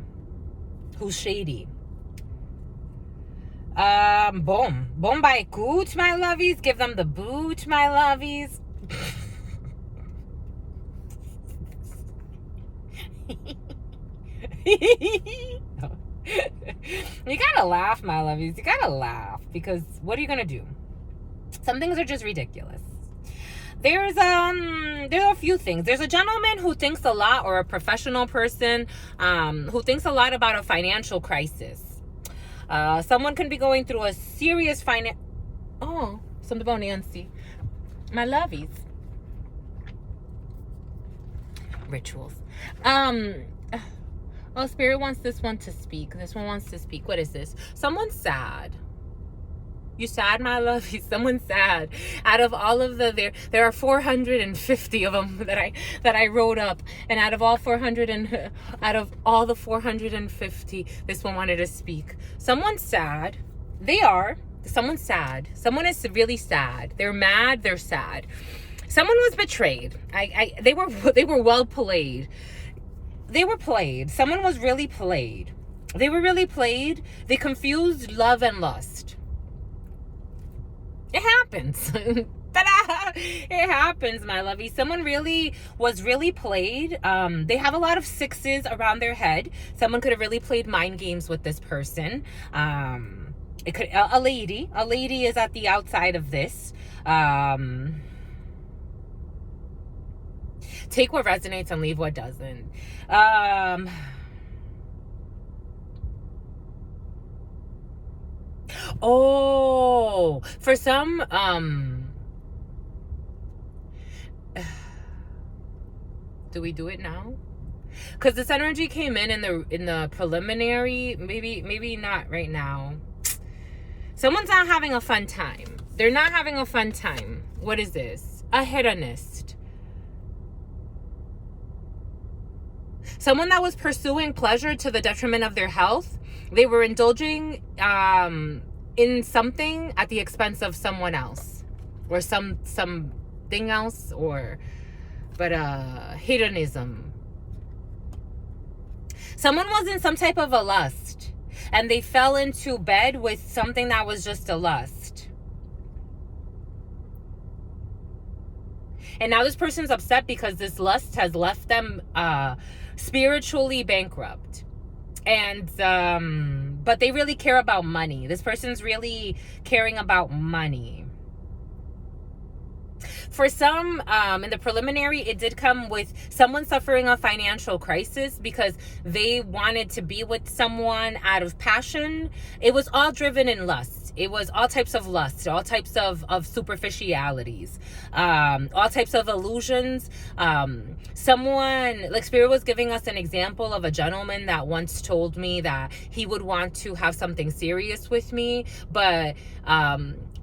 who's shady. Boom. Boom by coot, my lovies. Give them the boot, my lovies. You gotta laugh, my lovies. You gotta laugh. Because what are you gonna do? Some things are just ridiculous. There are a few things. There's a gentleman who thinks a lot, or a professional person who thinks a lot about a financial crisis. Someone can be going through a serious something about Nancy. My lovies. Rituals. Spirit wants this one to speak. This one wants to speak. What is this? Someone's sad. You sad, my lovies? Someone's sad. Out of all of there are 450 of them that I wrote up, and out of all the 450, this one wanted to speak. Someone's sad. Someone's sad. Someone is really sad. They're mad. They're sad. Someone was betrayed. They were well played. They were played. Someone was really played. They were really played. They confused love and lust. It happens. Ta-da! It happens, my lovey. Someone was really played. They have a lot of sixes around their head. Someone could have really played mind games with this person. It could a lady is at the outside of this. Take what resonates and leave what doesn't. For some, do we do it now? Because this energy came in the preliminary. Maybe not right now. Someone's not having a fun time. They're not having a fun time. What is this? A hedonist. Someone that was pursuing pleasure to the detriment of their health. They were indulging in something at the expense of someone else, or something else, but hedonism. Someone was in some type of a lust, and they fell into bed with something that was just a lust. And now this person's upset because this lust has left them spiritually bankrupt. And but they really care about money. This person's really caring about money. For some, in the preliminary, it did come with someone suffering a financial crisis because they wanted to be with someone out of passion. It was all driven in lust. It was all types of lust, all types of superficialities, all types of illusions. Someone, like Spirit was giving us an example of a gentleman that once told me that he would want to have something serious with me, but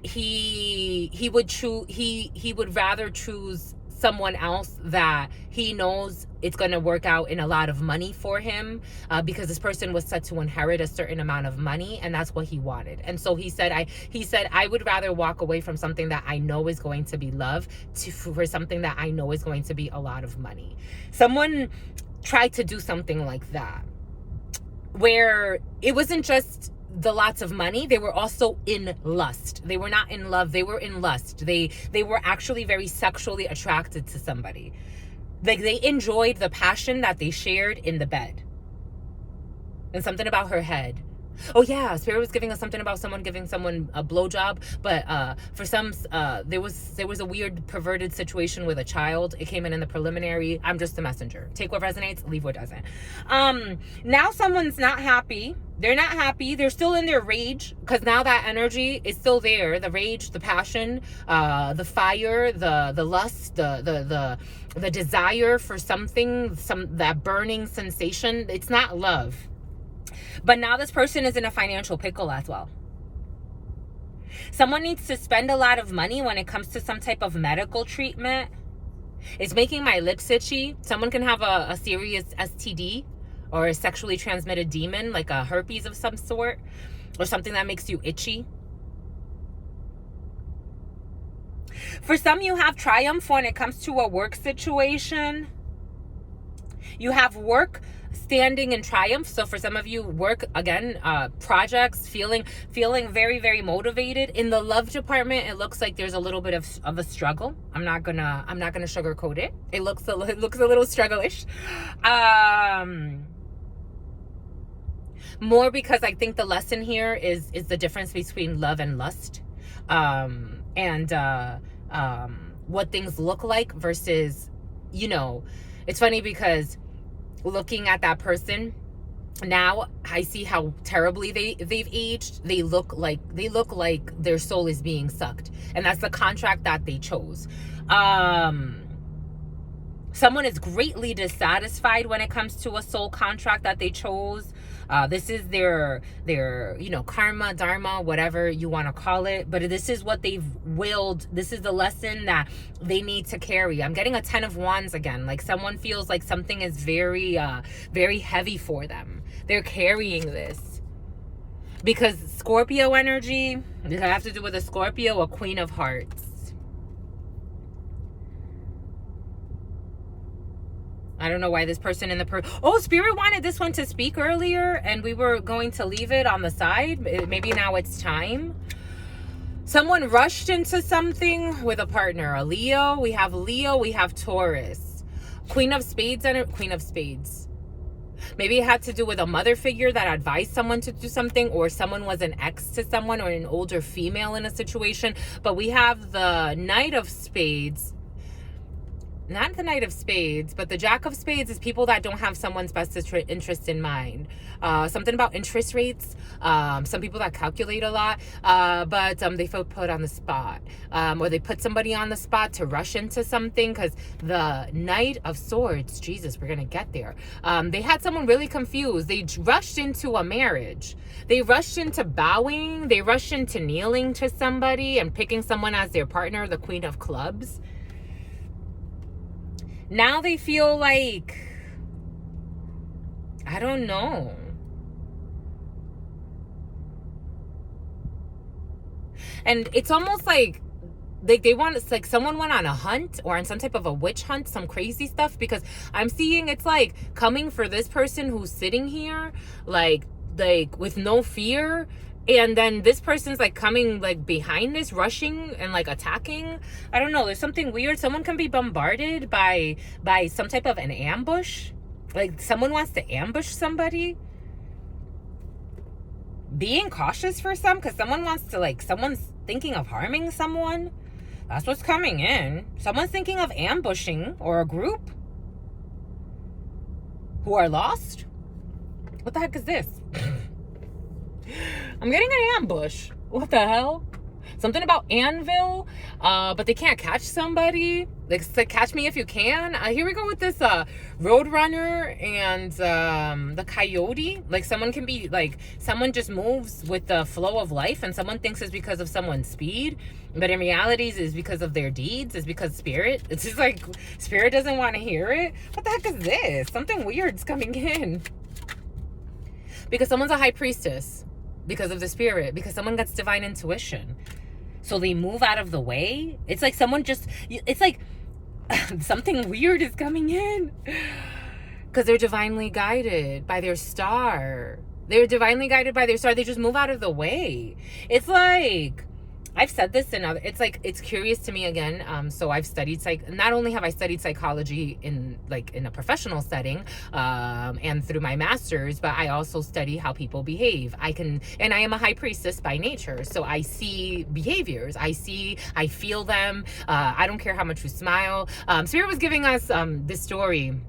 he would rather choose someone else that he knows it's going to work out in a lot of money for him, because this person was set to inherit a certain amount of money, and that's what he wanted. And so he said I would rather walk away from something that I know is going to be love for something that I know is going to be a lot of money. Someone tried to do something like that, where it wasn't just the lots of money, they were also in lust. They were not in love, they were in lust. They were actually very sexually attracted to somebody. Like, they enjoyed the passion that they shared in the bed. And something about her head. Oh yeah, Spirit was giving us something about someone giving someone a blowjob, but for some, there was a weird perverted situation with a child. It came in the preliminary. I'm just the messenger. Take what resonates, leave what doesn't. Now someone's not happy. They're not happy. They're still in their rage, because now that energy is still there. The rage, the passion, the fire, the lust, the desire for something, that burning sensation. It's not love. But now this person is in a financial pickle as well. Someone needs to spend a lot of money when it comes to some type of medical treatment. It's making my lips itchy. Someone can have a serious STD or a sexually transmitted demon, like a herpes of some sort, or something that makes you itchy. For some, you have triumph when it comes to a work situation. You have work standing in triumph. So for some of you, work again, projects, feeling very, very motivated. In the love department, it looks like there's a little bit of a struggle. I'm not gonna sugarcoat it. It looks a little struggle-ish. More because I think the lesson here is the difference between love and lust, and what things look like versus, it's funny because looking at that person now, I see how terribly they've aged. They look like their soul is being sucked, and that's the contract that they chose. Someone is greatly dissatisfied when it comes to a soul contract that they chose. This is their karma, dharma, whatever you want to call it. But this is what they've willed. This is the lesson that they need to carry. I'm getting a 10 of Wands again. Like someone feels like something is very, very heavy for them. They're carrying this. Because Scorpio energy, does that have to do with a Scorpio, a Queen of Hearts? I don't know why this person in the oh, Spirit wanted this one to speak earlier and we were going to leave it on the side. Maybe now it's time. Someone rushed into something with a partner. A Leo. We have Taurus. Queen of Spades and Queen of Spades. Maybe it had to do with a mother figure that advised someone to do something, or someone was an ex to someone or an older female in a situation. But we have the Knight of Spades. Not the Knight of Spades, but the Jack of Spades is people that don't have someone's best interest in mind. Something about interest rates. Some people that calculate a lot, but they feel put on the spot. Or they put somebody on the spot to rush into something, because the Knight of Swords, Jesus, we're going to get there. They had someone really confused. They rushed into a marriage. They rushed into bowing. They rushed into kneeling to somebody and picking someone as their partner, the Queen of Clubs. Now they feel like, I don't know. And it's almost like they want, it's like someone went on a hunt or on some type of a witch hunt, some crazy stuff, because I'm seeing it's like coming for this person who's sitting here, like with no fear. And then this person's like coming like behind this, rushing and like attacking. I don't know. There's something weird. Someone can be bombarded by some type of an ambush. Like someone wants to ambush somebody. Being cautious for some, because someone's thinking of harming someone. That's what's coming in. Someone's thinking of ambushing, or a group who are lost. What the heck is this? I'm getting an ambush. What the hell? Something about anvil, but they can't catch somebody. Like catch me if you can. Here we go with this roadrunner and the coyote. Like someone can be like, someone just moves with the flow of life, and someone thinks it's because of someone's speed, but in reality it's because of their deeds. It's because spirit. It's just like spirit doesn't want to hear it. What the heck is this? Something weird's coming in. Because someone's a high priestess. Because of the spirit. Because someone gets divine intuition. So they move out of the way. It's like someone it's like something weird is coming in. Because they're divinely guided by their star. They're divinely guided by their star. They just move out of the way. It's like, I've said this in other, it's curious to me again. So I've studied not only have I studied psychology in a professional setting, and through my master's, but I also study how people behave. And I am a high priestess by nature. So I see behaviors. I feel them. I don't care how much you smile. Spirit was giving us, this story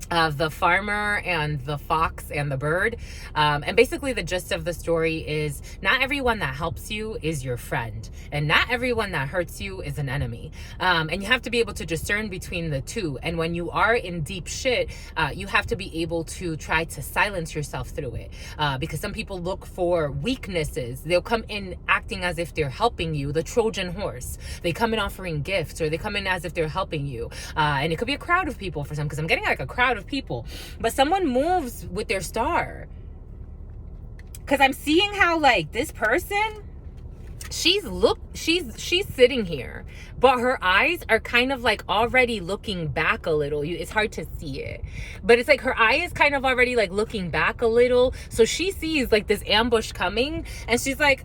the farmer and the fox and the bird. And basically the gist of the story is not everyone that helps you is your friend, and not everyone that hurts you is an enemy. And you have to be able to discern between the two. And when you are in deep shit, you have to be able to try to silence yourself through it. Because some people look for weaknesses. They'll come in acting as if they're helping you, the Trojan horse. They come in offering gifts, or they come in as if they're helping you. And it could be a crowd of people for some, because I'm getting like a crowd of people, but someone moves with their star, because I'm seeing how like this person, she's sitting here, but her eyes are kind of like already looking back a little. It's hard to see it, but it's like her eye is kind of already like looking back a little, so she sees like this ambush coming, and she's like,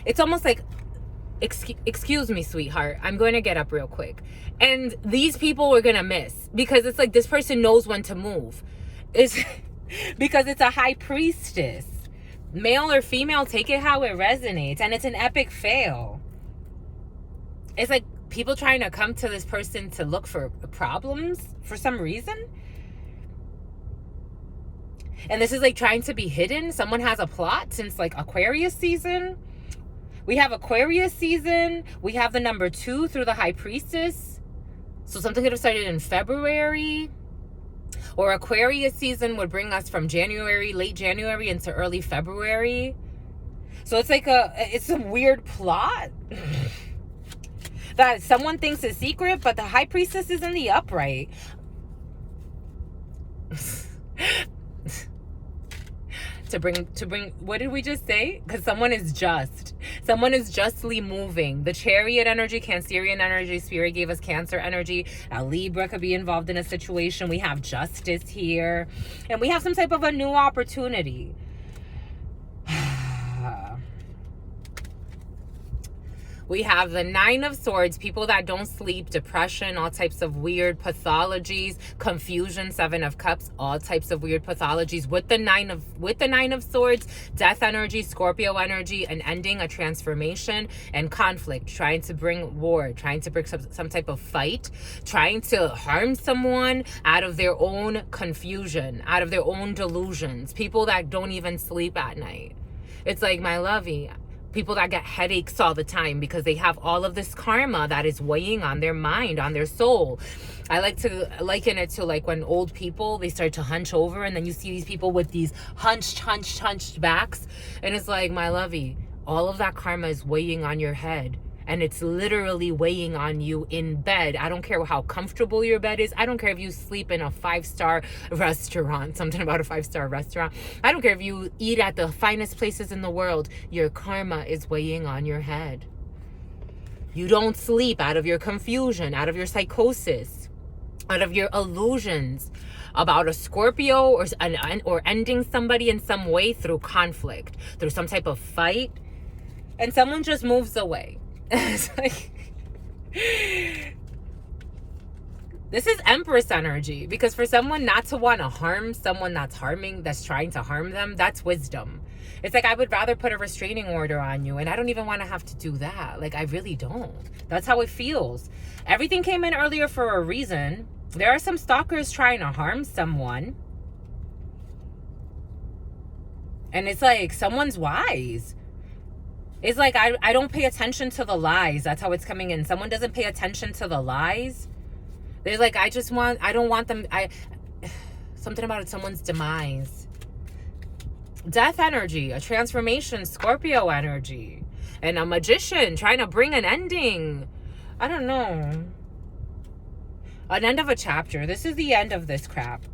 it's almost like, excuse me, sweetheart, I'm going to get up real quick. And these people are going to miss, because it's like this person knows when to move. It's because it's a high priestess. Male or female, take it how it resonates. And it's an epic fail. It's like people trying to come to this person to look for problems for some reason. And this is like trying to be hidden. Someone has a plot since like Aquarius season. We have Aquarius season. We have the number 2 through the high priestess. So something could have started in February. Or Aquarius season would bring us from January, late January into early February. So it's like it's a weird plot that someone thinks is secret, but the high priestess is in the upright. to bring what did we just say? Because someone is justly moving. The Chariot energy, Cancerian energy, Spirit gave us Cancer energy. A Libra could be involved in a situation. We have justice here, and we have some type of a new opportunity. We have the 9 of Swords, people that don't sleep, depression, all types of weird pathologies, confusion, 7 of Cups, all types of weird pathologies. With the 9 of Swords, death energy, Scorpio energy, an ending, a transformation, and conflict, trying to bring war, trying to bring some type of fight, trying to harm someone out of their own confusion, out of their own delusions. People that don't even sleep at night. It's like, my lovey, people that get headaches all the time because they have all of this karma that is weighing on their mind, on their soul. I like to liken it to like when old people, they start to hunch over, and then you see these people with these hunched backs, and it's like, my lovey, all of that karma is weighing on your head, and it's literally weighing on you in bed. I don't care how comfortable your bed is. I don't care if you sleep in a 5-star restaurant, something about a 5-star restaurant. I don't care if you eat at the finest places in the world. Your karma is weighing on your head. You don't sleep out of your confusion, out of your psychosis, out of your illusions about a Scorpio or ending somebody in some way through conflict, through some type of fight, and someone just moves away. It's like, this is Empress energy, because for someone not to want to harm someone that's trying to harm them, that's wisdom. It's like, I would rather put a restraining order on you, and I don't even want to have to do that. Like, I really don't. That's how it feels. Everything came in earlier for a reason. There are some stalkers trying to harm someone, and it's like, someone's wise. It's like, I don't pay attention to the lies. That's how it's coming in. Someone doesn't pay attention to the lies. They're like, I don't want them. Something about it, someone's demise. Death energy, a transformation, Scorpio energy, and a magician trying to bring an ending. I don't know. An end of a chapter. This is the end of this crap.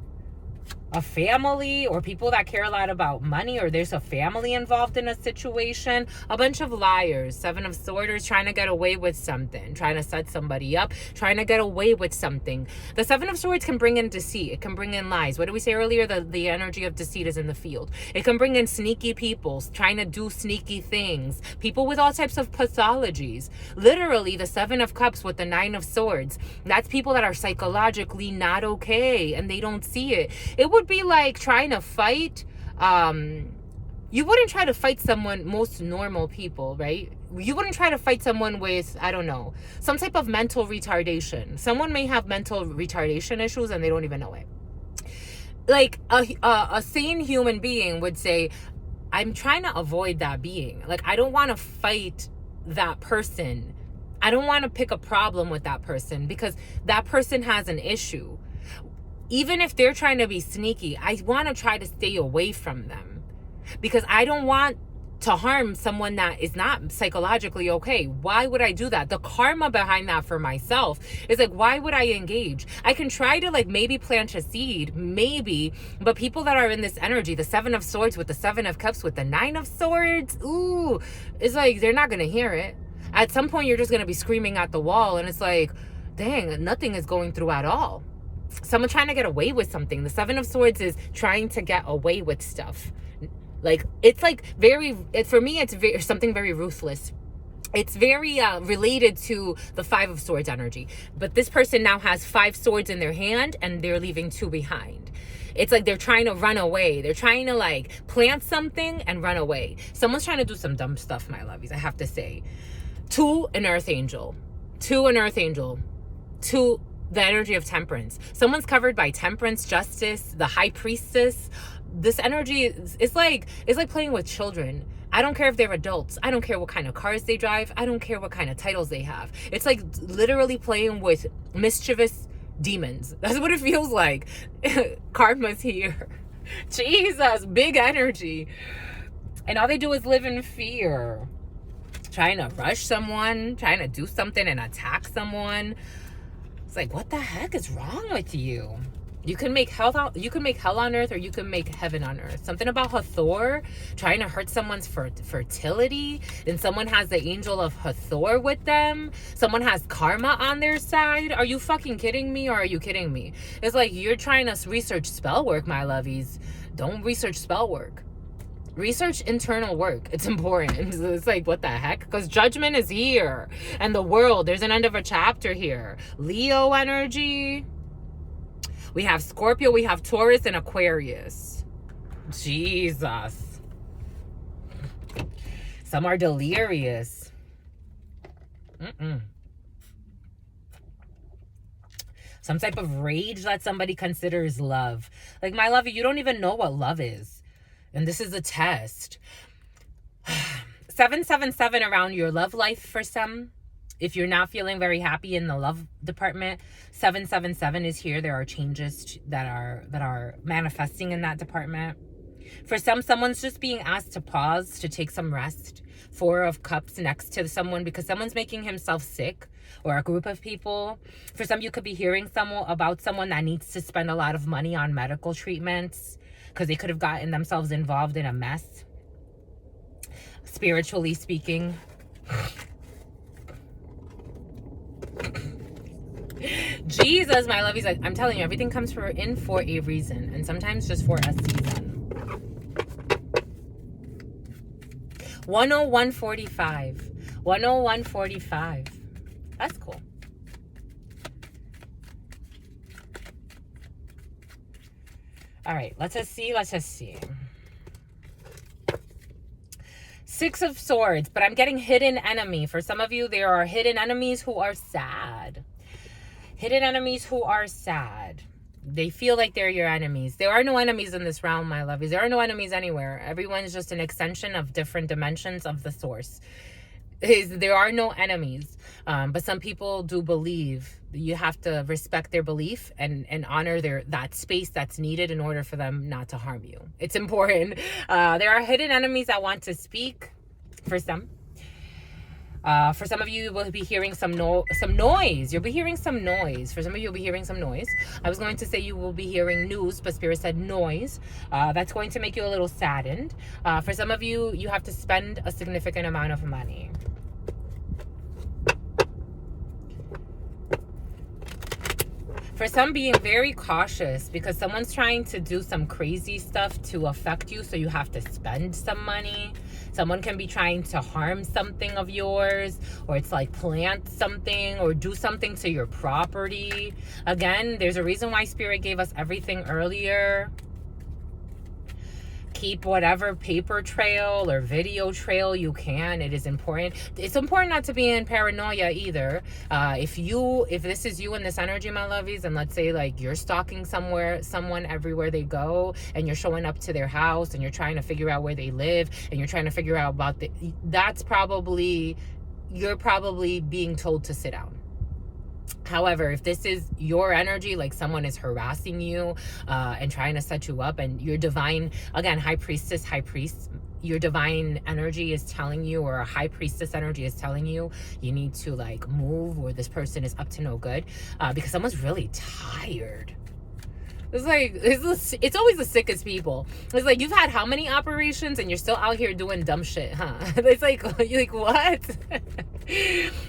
A family, or people that care a lot about money, or there's a family involved in a situation. A bunch of liars. 7 of Swords, trying to get away with something, trying to set somebody up, trying to get away with something. The 7 of Swords can bring in deceit. It can bring in lies. What did we say earlier? The energy of deceit is in the field. It can bring in sneaky people trying to do sneaky things. People with all types of pathologies. Literally, the 7 of Cups with the 9 of Swords. That's people that are psychologically not okay, and they don't see it. It would be like trying to fight. You wouldn't try to fight someone, most normal people, right? You wouldn't try to fight someone with, I don't know, some type of mental retardation. Someone may have mental retardation issues and they don't even know it. like a sane human being would say, I'm trying to avoid that being. Like, I don't want to fight that person. I don't want to pick a problem with that person because that person has an issue. Even if they're trying to be sneaky, I want to try to stay away from them because I don't want to harm someone that is not psychologically okay. Why would I do that? The karma behind that for myself is like, why would I engage? I can try to like maybe plant a seed, maybe, but people that are in this energy, the 7 of Swords with the 7 of Cups with the 9 of Swords, ooh, it's like they're not going to hear it. At some point, you're just going to be screaming at the wall, and it's like, dang, nothing is going through at all. Someone trying to get away with something. The 7 of Swords is trying to get away with stuff. Like, it's like for me, it's something very ruthless. It's very related to the 5 of Swords energy. But this person now has 5 swords in their hand and they're leaving 2 behind. It's like they're trying to run away. They're trying to like plant something and run away. Someone's trying to do some dumb stuff, my lovies, I have to say. 2, an Earth Angel. 2, an Earth Angel. 2, the energy of Temperance. Someone's covered by Temperance, Justice, the High Priestess. This energy is like playing with children. I don't care if they're adults. I don't care what kind of cars they drive. I don't care what kind of titles they have. It's like literally playing with mischievous demons. That's what it feels like. Karma's here. Jesus, big energy. And all they do is live in fear. Trying to rush someone, trying to do something and attack someone. It's like, what the heck is wrong with you? You can make hell on earth, or you can make heaven on earth. Something about Hathor, trying to hurt someone's fertility. Then someone has the angel of Hathor with them. Someone has karma on their side. Are you fucking kidding me, or are you kidding me? It's like you're trying to research spell work, my lovies. Don't research spell work. Research internal work. It's important. It's like, what the heck? Because judgment is here. And the world, there's an end of a chapter here. Leo energy. We have Scorpio, we have Taurus, and Aquarius. Jesus. Some are delirious. Some type of rage that somebody considers love. Like, my love, you don't even know what love is. And this is a test. 777 around your love life for some. If you're not feeling very happy in the love department, 777 is here. There are changes that are manifesting in that department. For some, someone's just being asked to pause, to take some rest. 4 of Cups next to someone because someone's making himself sick, or a group of people. For some, you could be hearing about someone that needs to spend a lot of money on medical treatments because they could have gotten themselves involved in a mess, spiritually speaking. Jesus, my love, he's like, I'm telling you, everything comes in for a reason, and sometimes just for a season. 10145. 10145. That's cool. All right, let's just see. 6 of Swords, but I'm getting hidden enemy. For some of you, there are hidden enemies who are sad. Hidden enemies who are sad. They feel like they're your enemies. There are no enemies in this realm, my lovies. There are no enemies anywhere. Everyone's just an extension of different dimensions of the source. There are no enemies. But some people do believe. You have to respect their belief and honor that space that's needed in order for them not to harm you. It's important. There are hidden enemies that want to speak for some. For some of you, you will be hearing some noise. You'll be hearing some noise. For some of you, you'll be hearing some noise. I was going to say you will be hearing news, but Spirit said noise. That's going to make you a little saddened. For some of you, you have to spend a significant amount of money. For some, being very cautious because someone's trying to do some crazy stuff to affect you, so you have to spend some money. Someone can be trying to harm something of yours, or it's like plant something or do something to your property. Again, there's a reason why Spirit gave us everything earlier. keep whatever paper trail or video trail you can. It is important. It's important not to be in paranoia either. If this is you in this energy, my lovies, and let's say like you're stalking someone everywhere they go, and you're showing up to their house and you're trying to figure out where they live, and you're trying to figure out about you're probably being told to sit down. However, if this is your energy, like someone is harassing you and trying to set you up, and your divine, again, high priest, your divine energy is telling you, or a high priestess energy is telling you, you need to like move, or this person is up to no good, because someone's really tired. It's like, it's always the sickest people. It's like, you've had how many operations and you're still out here doing dumb shit, huh? It's like, you're like, what?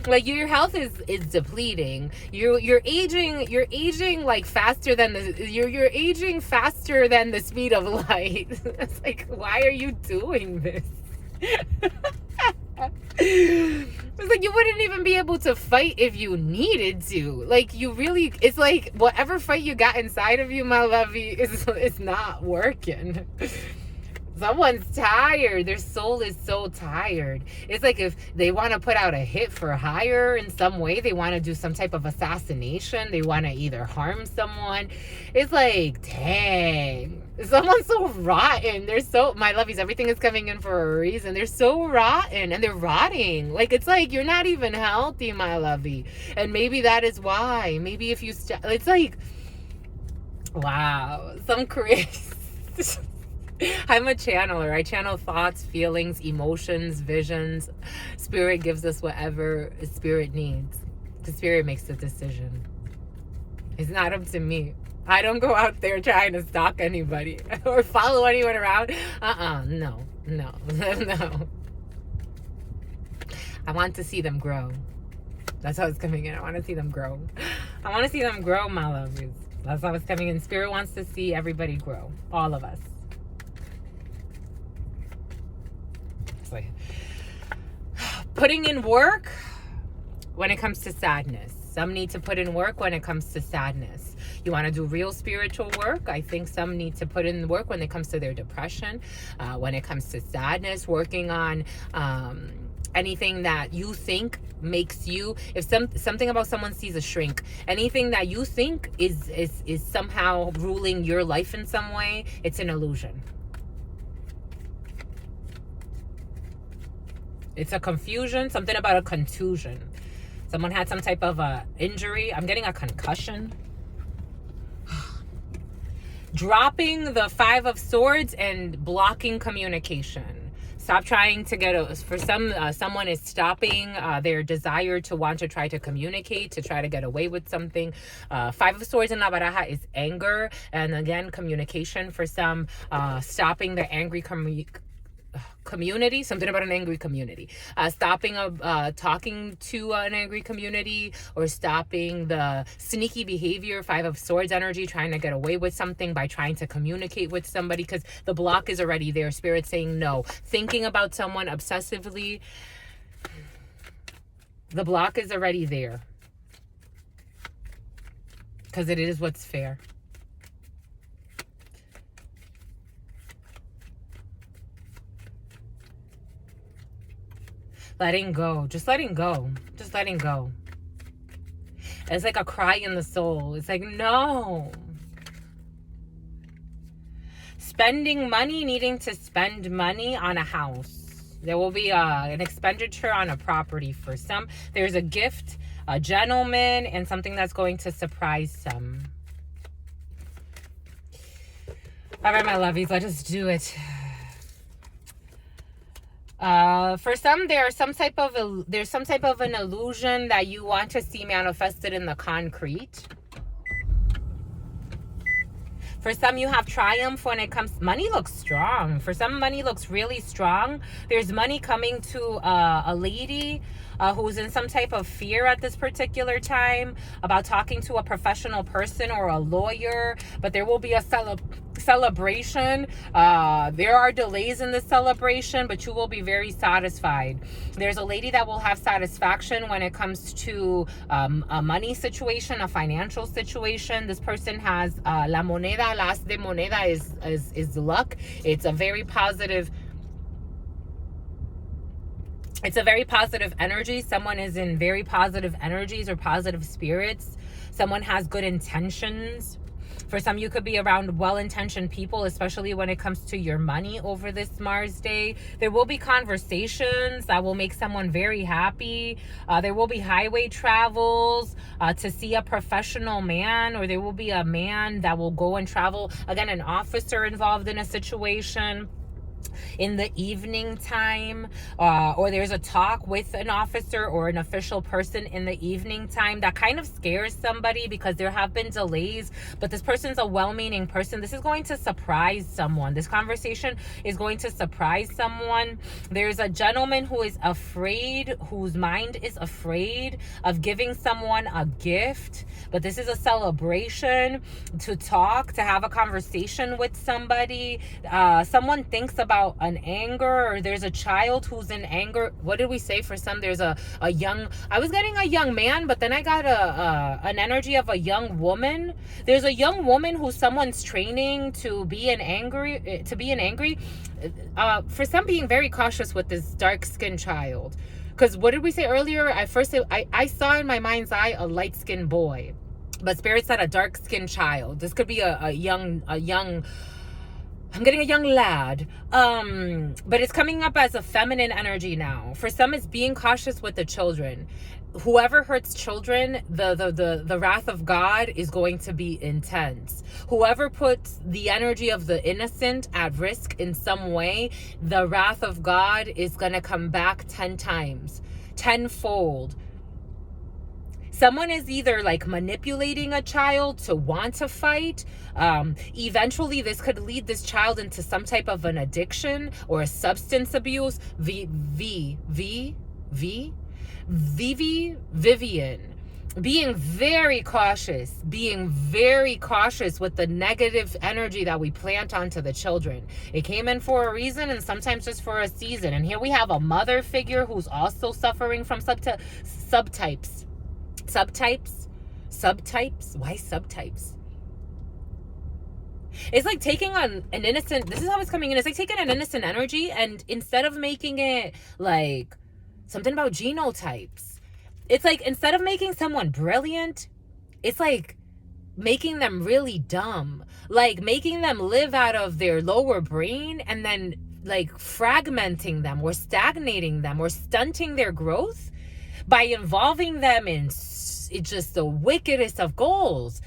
Like, your health is depleting. You're aging like faster than you're aging faster than the speed of light. It's like, why are you doing this? It's like, you wouldn't even be able to fight if you needed to. Like, you really, it's like whatever fight you got inside of you, my lovey, it's not working. Someone's tired. Their soul is so tired. It's like if they want to put out a hit for hire in some way, they want to do some type of assassination, they want to either harm someone. It's like, dang, someone's so rotten. They're so, my lovies, everything is coming in for a reason. They're so rotten and they're rotting. Like, it's like, you're not even healthy, my lovey. And maybe that is why. Maybe if you, it's like, wow, some crazy. I'm a channeler. I channel thoughts, feelings, emotions, visions. Spirit gives us whatever Spirit needs. The Spirit makes the decision. It's not up to me. I don't go out there trying to stalk anybody or follow anyone around. No. No. I want to see them grow. That's how it's coming in. I want to see them grow. I want to see them grow, my lovies. That's how it's coming in. Spirit wants to see everybody grow. All of us. Like putting in work when it comes to sadness. Some need to put in work when it comes to sadness. You want to do real spiritual work. I think some need to put in work when it comes to their depression, when it comes to sadness, working on anything that you think makes you, if something about someone sees a shrink, anything that you think is somehow ruling your life in some way, it's an illusion. It's a confusion, something about a contusion. Someone had some type of injury. I'm getting a concussion. Dropping the 5 of Swords and blocking communication. Stop trying to get someone is stopping their desire to want to try to communicate, to try to get away with something. 5 of Swords in La Baraja is anger. And again, communication for some, stopping the angry community, something about an angry community, stopping talking to an angry community, or stopping the sneaky behavior, 5 of Swords energy, trying to get away with something by trying to communicate with somebody, because the block is already there. Spirit saying no. Thinking about someone obsessively, the block is already there, because it is what's fair. Letting go. Just letting go. Just letting go. It's like a cry in the soul. It's like, no. Spending money, needing to spend money on a house. There will be an expenditure on a property for some. There's a gift, a gentleman, and something that's going to surprise some. All right, my lovies, let us do it. For some, there's some type of an illusion that you want to see manifested in the concrete. For some, you have triumph when it comes. Money looks strong. For some, money looks really strong. There's money coming to a lady who's in some type of fear at this particular time about talking to a professional person or a lawyer. But there will be a celebration. There are delays in the celebration, but you will be very satisfied. There's a lady that will have satisfaction when it comes to a money situation, a financial situation. This person has la moneda, las de moneda is luck. It's a very positive. It's a very positive energy. Someone is in very positive energies or positive spirits. Someone has good intentions. For some, you could be around well-intentioned people, especially when it comes to your money over this Mars day. There will be conversations that will make someone very happy. There will be highway travels to see a professional man, or there will be a man that will go and travel. Again, an officer involved in a situation in the evening time, or there's a talk with an officer or an official person in the evening time that kind of scares somebody because there have been delays, but this person's a well-meaning person. This is going to surprise someone. This conversation is going to surprise someone. There's a gentleman who is afraid, whose mind is afraid of giving someone a gift, but this is a celebration to talk, to have a conversation with somebody. Someone thinks about an anger, or there's a child who's in anger. What did we say? For some, there's a young, I was getting a young man, but then I got an energy of a young woman. There's a young woman who someone's training to be an angry, for some, being very cautious with this dark-skinned child. Because what did we say earlier? I saw in my mind's eye a light-skinned boy, but Spirit said a dark-skinned child. This could be a young, I'm getting a young lad, but it's coming up as a feminine energy now. For some, it's being cautious with the children. Whoever hurts children, the wrath of God is going to be intense. Whoever puts the energy of the innocent at risk in some way, the wrath of God is going to come back 10 times, tenfold. Someone is either like manipulating a child to want to fight. Eventually, this could lead this child into some type of an addiction or a substance abuse. Vivian. Being very cautious with the negative energy that we plant onto the children. It came in for a reason, and sometimes just for a season. And here we have a mother figure who's also suffering from subtypes. Why subtypes? It's like taking on an innocent, this is how it's coming in. It's like taking an innocent energy, and instead of making it like something about genotypes, it's like instead of making someone brilliant, it's like making them really dumb, like making them live out of their lower brain, and then like fragmenting them or stagnating them or stunting their growth by involving them in it's just the wickedest of goals.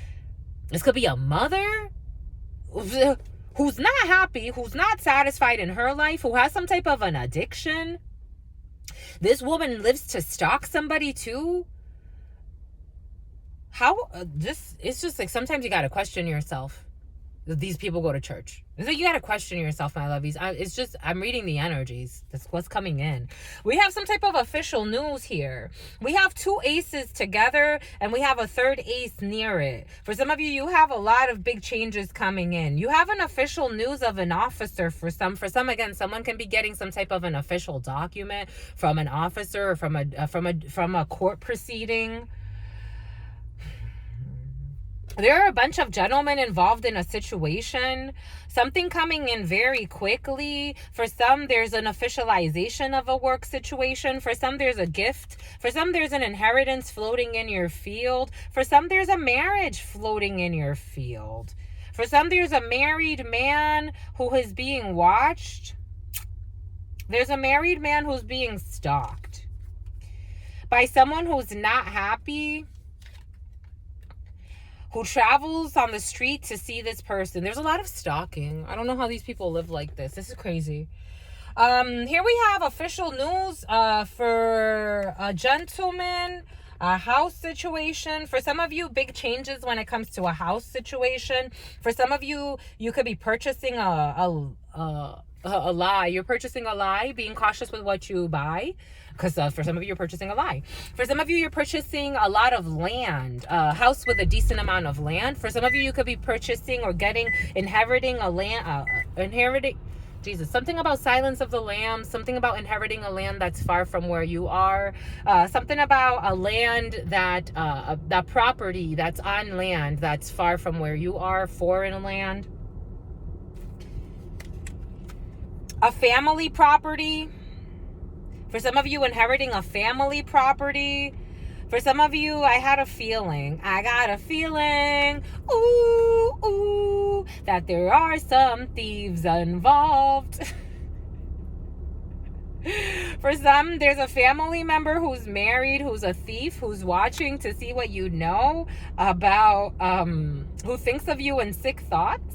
This could be a mother who's not happy, who's not satisfied in her life, who has some type of an addiction. This woman lives to stalk somebody too. How it's just like sometimes you got to question yourself. These people go to church. It's like you got to question yourself, my lovies. It's just, I'm reading the energies. That's what's coming in. We have some type of official news here. We have 2 aces together, and we have a 3rd ace near it. For some of you, you have a lot of big changes coming in. You have an official news of an officer for some. For some, again, someone can be getting some type of an official document from an officer or from a court proceeding. There are a bunch of gentlemen involved in a situation. Something coming in very quickly. For some, there's an officialization of a work situation. For some, there's a gift. For some, there's an inheritance floating in your field. For some, there's a marriage floating in your field. For some, there's a married man who is being watched. There's a married man who's being stalked by someone who's not happy, who travels on the street to see this person. There's a lot of stalking. I don't know how these people live like this. This is crazy. Here we have official news for a gentleman, a house situation. For some of you, big changes when it comes to a house situation. For some of you, you could be purchasing a a lie. You're purchasing a lie, being cautious with what you buy. Because for some of you, you're purchasing a lie. For some of you, you're purchasing a lot of land, a house with a decent amount of land. For some of you, you could be purchasing or inheriting a land, something about Silence of the Lambs, something about inheriting a land that's far from where you are, something about a land that property that's on land that's far from where you are, foreign land. A family property. For some of you, inheriting a family property. For some of you, I got a feeling, ooh, that there are some thieves involved. For some, there's a family member who's married, who's a thief, who's watching to see what you know about, who thinks of you in sick thoughts.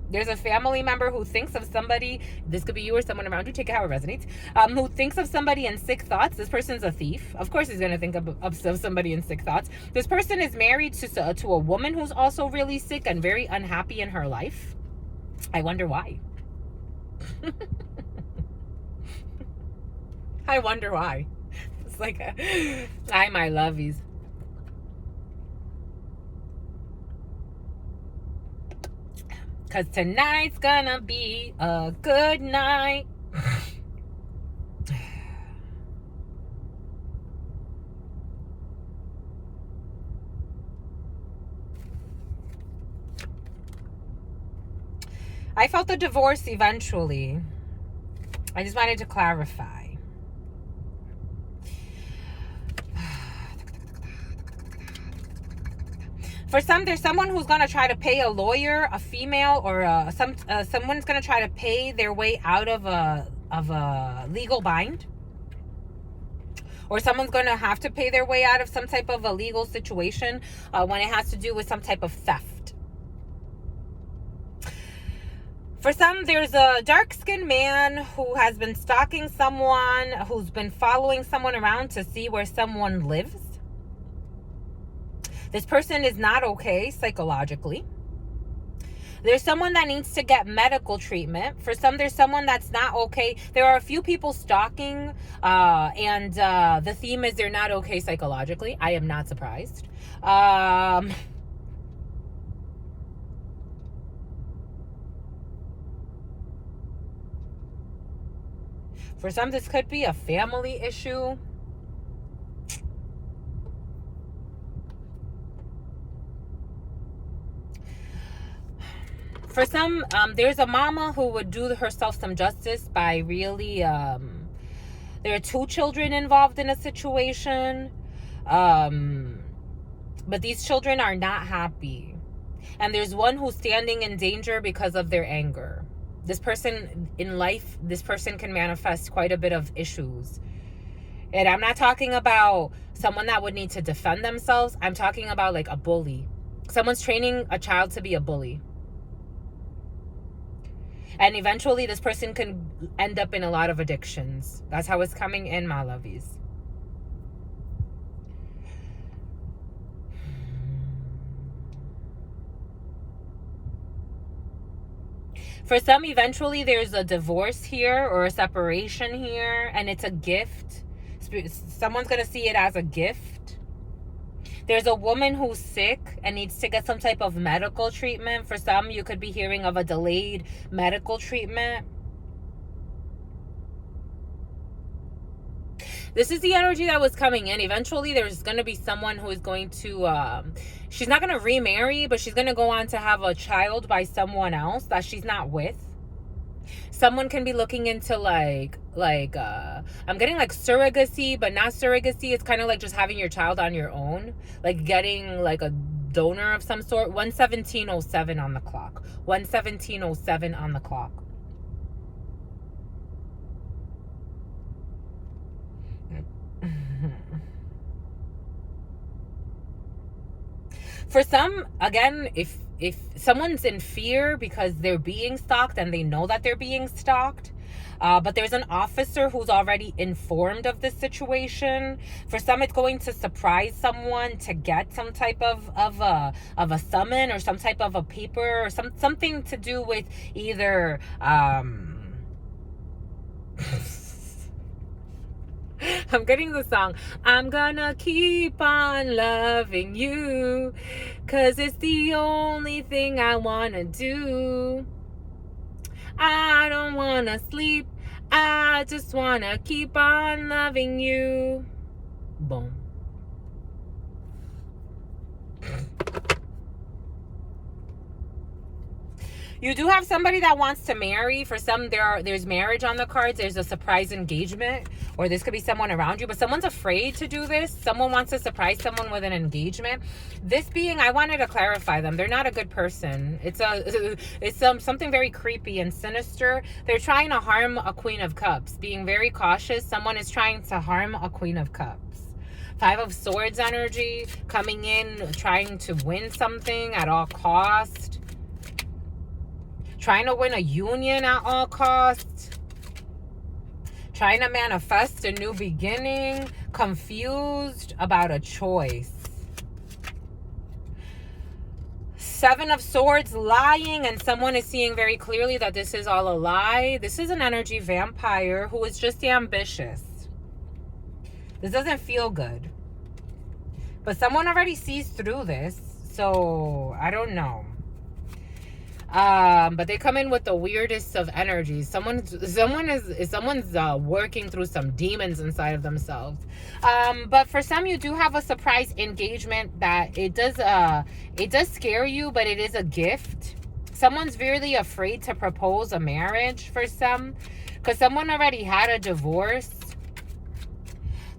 There's a family member who thinks of somebody, this could be you or someone around you, take it how it resonates, who thinks of somebody in sick thoughts. This person's a thief. Of course he's going to think of somebody in sick thoughts. This person is married to a woman who's also really sick and very unhappy in her life. I wonder why. I wonder why. It's like, hi, my lovies. Because tonight's gonna be a good night. I felt a divorce eventually. I just wanted to clarify. For some, there's someone who's going to try to pay a lawyer, a female, or someone's going to try to pay their way out of a legal bind. Or someone's going to have to pay their way out of some type of a legal situation when it has to do with some type of theft. For some, there's a dark-skinned man who has been stalking someone, who's been following someone around to see where someone lives. This person is not okay psychologically. There's someone that needs to get medical treatment. For some, there's someone that's not okay. There are a few people stalking, and the theme is they're not okay psychologically. I am not surprised. For some, this could be a family issue. For some, there's a mama who would do herself some justice by really, there are two children involved in a situation, but these children are not happy. And there's one who's standing in danger because of their anger. This person in life, this person can manifest quite a bit of issues. And I'm not talking about someone that would need to defend themselves. I'm talking about like a bully. Someone's training a child to be a bully. And eventually this person can end up in a lot of addictions. That's how it's coming in, my lovies. For some, eventually there's a divorce here or a separation here, and it's a gift. Someone's going to see it as a gift. There's a woman who's sick and needs to get some type of medical treatment. For some, you could be hearing of a delayed medical treatment. This is the energy that was coming in. Eventually, there's going to be someone who is going to, she's not going to remarry, but she's going to go on to have a child by someone else that she's not with. Someone can be looking into I'm getting like surrogacy, but not surrogacy. It's kind of like just having your child on your own, like getting like a donor of some sort. 1:17:07 on the clock. 1:17:07 on the clock. For some, again, if someone's in fear because they're being stalked and they know that they're being stalked, but there's an officer who's already informed of this situation. For some, it's going to surprise someone to get some type of a summon or some type of a paper or something to do with either I'm getting the song. I'm gonna keep on loving you, 'cause it's the only thing I wanna do. I don't wanna sleep. I just wanna keep on loving you. Boom. You do have somebody that wants to marry. For some, there's marriage on the cards. There's a surprise engagement, or this could be someone around you, but someone's afraid to do this. Someone wants to surprise someone with an engagement. This being, I wanted to clarify them. They're not a good person. It's something very creepy and sinister. They're trying to harm a Queen of Cups. Being very cautious. Someone is trying to harm a Queen of Cups. Five of Swords energy coming in, trying to win something at all cost. Trying to win a union at all costs. Trying to manifest a new beginning. Confused about a choice. Seven of Swords, lying, and someone is seeing very clearly that this is all a lie. This is an energy vampire who is just ambitious. This doesn't feel good. But someone already sees through this. So, I don't know. But they come in with the weirdest of energies. Someone's working through some demons inside of themselves. But for some, you do have a surprise engagement that it does scare you, but it is a gift. Someone's really afraid to propose a marriage for some, because someone already had a divorce.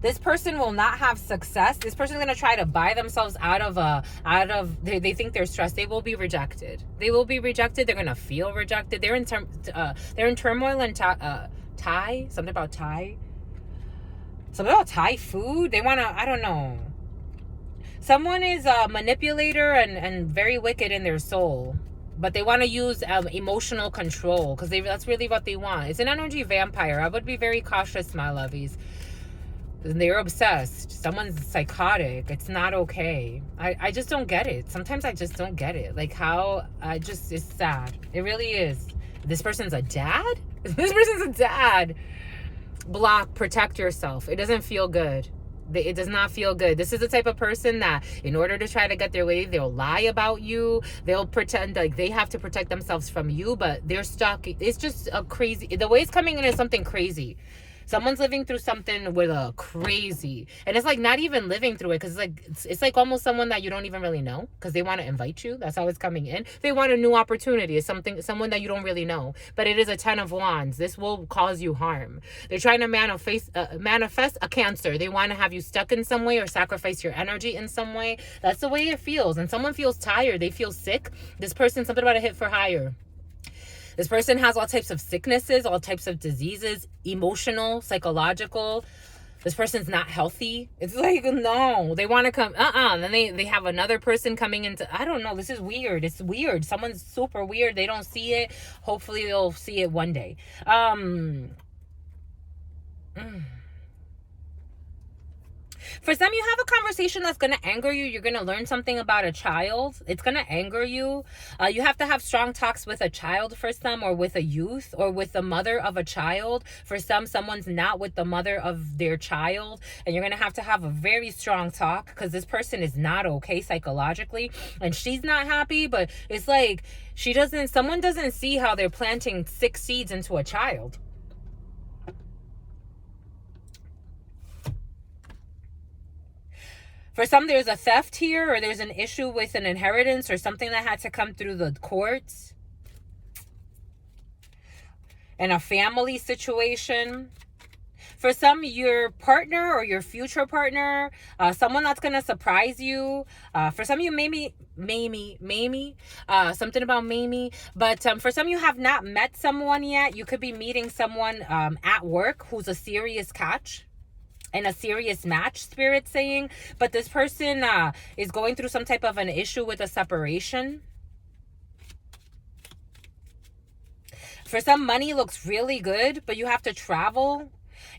This person will not have success. This person's going to try to buy themselves out of they think they're stressed. They will be rejected. They will be rejected. They're going to feel rejected. They're in turmoil and Thai. Something about Thai. Something about Thai food. They want to, I don't know. Someone is a manipulator and very wicked in their soul. But they want to use emotional control, because that's really what they want. It's an energy vampire. I would be very cautious, my lovies. They're obsessed. Someone's psychotic. It's not okay. I just don't get it. Sometimes I just don't get it. Like how it's sad. It really is. This person's a dad? This person's a dad. Block, protect yourself. It doesn't feel good. It does not feel good. This is the type of person that in order to try to get their way, they'll lie about you. They'll pretend like they have to protect themselves from you, but they're stuck. It's just a crazy, the way it's coming in is something crazy. Someone's living through something with a crazy, and it's like not even living through it, because it's like almost someone that you don't even really know, because they want to invite you. That's how it's coming in. They want a new opportunity. It's someone that you don't really know, but it is a 10 of Wands. This will cause you harm. They're trying to manifest a Cancer. They want to have you stuck in some way or sacrifice your energy in some way. That's the way it feels. And someone feels tired. They feel sick. This person, something about a hit for higher. This person has all types of sicknesses, all types of diseases, emotional, psychological. This person's not healthy. It's like, no, they want to come, then they have another person coming into, I don't know, this is weird. It's weird. Someone's super weird. They don't see it. Hopefully they'll see it one day. For some, you have a conversation that's going to anger you. You're going to learn something about a child. It's going to anger you. You have to have strong talks with a child for some, or with a youth, or with the mother of a child. For some, someone's not with the mother of their child. And you're going to have a very strong talk, because this person is not okay psychologically. And she's not happy, but it's like someone doesn't see how they're planting 6 seeds into a child. For some, there's a theft here, or there's an issue with an inheritance or something that had to come through the courts. And a family situation. For some, your partner or your future partner, someone that's going to surprise you. For some of you, maybe, something about Mamie. But for some, you have not met someone yet. You could be meeting someone at work who's a serious catch. And a serious match, Spirit saying. But this person is going through some type of an issue with a separation. For some, money looks really good, but you have to travel.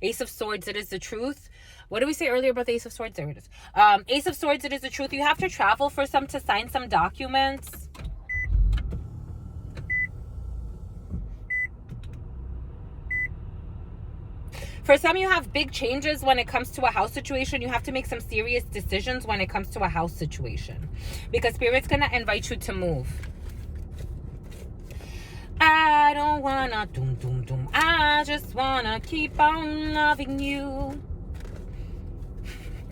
Ace of Swords, it is the truth. What did we say earlier about the Ace of Swords? There it is. Ace of Swords, it is the truth. You have to travel for some to sign some documents. For some, you have big changes when it comes to a house situation. You have to make some serious decisions when it comes to a house situation, because Spirit's going to invite you to move. I don't wanna doom doom doom. I just wanna keep on loving you.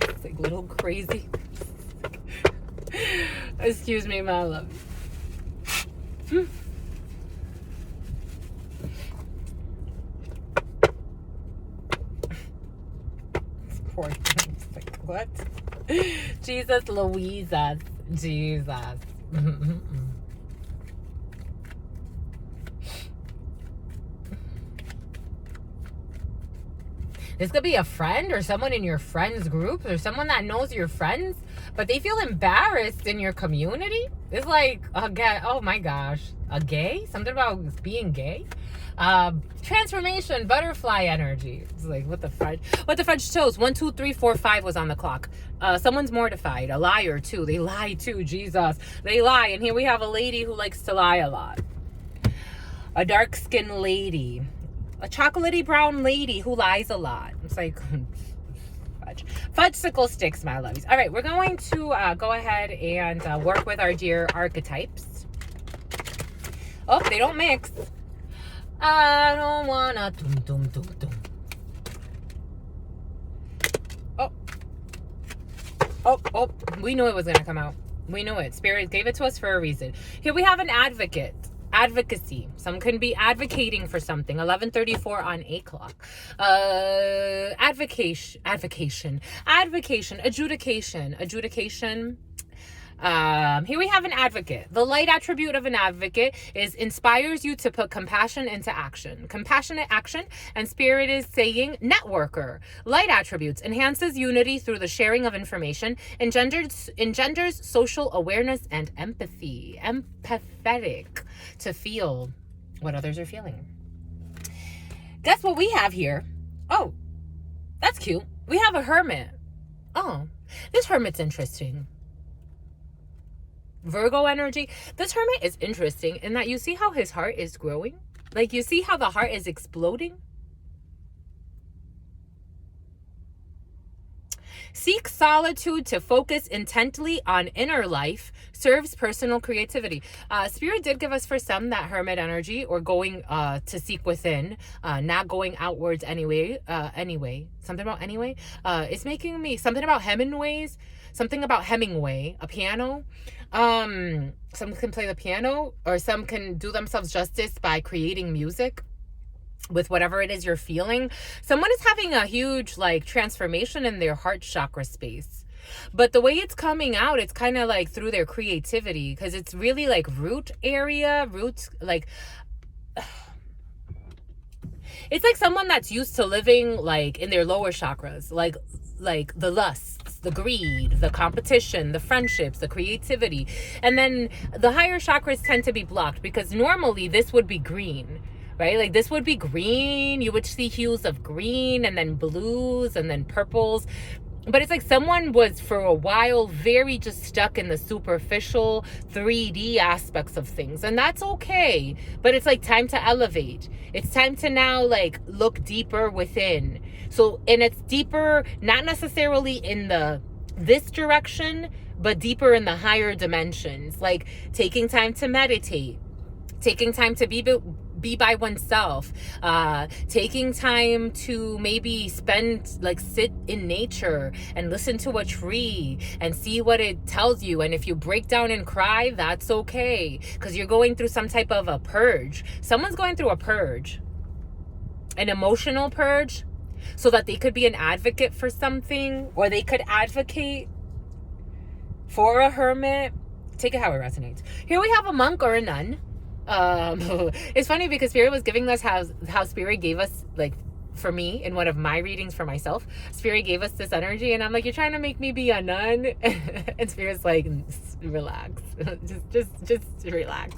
It's like little crazy. Excuse me, my love. Poor thing. It's like, what? Jesus Louisa. Jesus. This could be a friend or someone in your friends group or someone that knows your friends, but they feel embarrassed in your community. It's like, again, oh my gosh, a gay? Something about being gay? Transformation, butterfly energy. It's like, what the fudge? What the fudge chose? 1, 2, 3, 4, 5 was on the clock. Someone's mortified. A liar, too. They lie, too. Jesus. They lie. And here we have a lady who likes to lie a lot. A dark-skinned lady. A chocolatey brown lady who lies a lot. It's like, fudge. Fudgesicle sticks, my lovies. All right, we're going to go ahead and work with our dear archetypes. Oh, they don't mix. I don't wanna doom doom doom doom. Oh, we knew it was gonna come out. We knew it. Spirit gave it to us for a reason. Here we have an advocate. Advocacy. Some can be advocating for something. 11:34 on 8 o'clock. Adjudication. Here we have an advocate. The light attribute of an advocate is inspires you to put compassion into action. Compassionate action. And Spirit is saying networker. Light attributes enhances unity through the sharing of information, engenders social awareness and empathy. Empathetic to feel what others are feeling. Guess what we have here? Oh, that's cute. We have a hermit. Oh, this hermit's interesting. Virgo energy. This hermit is interesting in that you see how his heart is growing. Like, you see how the heart is exploding. Seek solitude to focus intently on inner life. Serves personal creativity. Spirit did give us for some that hermit energy, or going to seek within, not going outwards anyway. Something about anyway. It's making me something about Hemingway's. Something about Hemingway, a piano. Some can play the piano, or some can do themselves justice by creating music with whatever it is you're feeling. Someone is having a huge like transformation in their heart chakra space. But the way it's coming out, it's kind of like through their creativity, because it's really like root area, roots, like it's like someone that's used to living like in their lower chakras, like the lusts, the greed, the competition, the friendships, the creativity. And then the higher chakras tend to be blocked, because normally this would be green, right? Like this would be green. You would see hues of green and then blues and then purples. But it's like someone was for a while very just stuck in the superficial 3D aspects of things. And that's okay. But it's like time to elevate. It's time to now like look deeper within. So, and it's deeper, not necessarily in this direction, but deeper in the higher dimensions. Like taking time to meditate, taking time to be by oneself, taking time to maybe sit in nature and listen to a tree and see what it tells you. And if you break down and cry, that's okay, because you're going through some type of a purge. Someone's going through a purge, an emotional purge, so that they could be an advocate for something, or they could advocate for a hermit. Take it how it resonates. Here we have a monk or a nun. It's funny because Spirit was giving us how Spirit gave us, like, for me, in one of my readings for myself, Spirit gave us this energy, and I'm like, you're trying to make me be a nun? And Spirit's like, relax. just relax.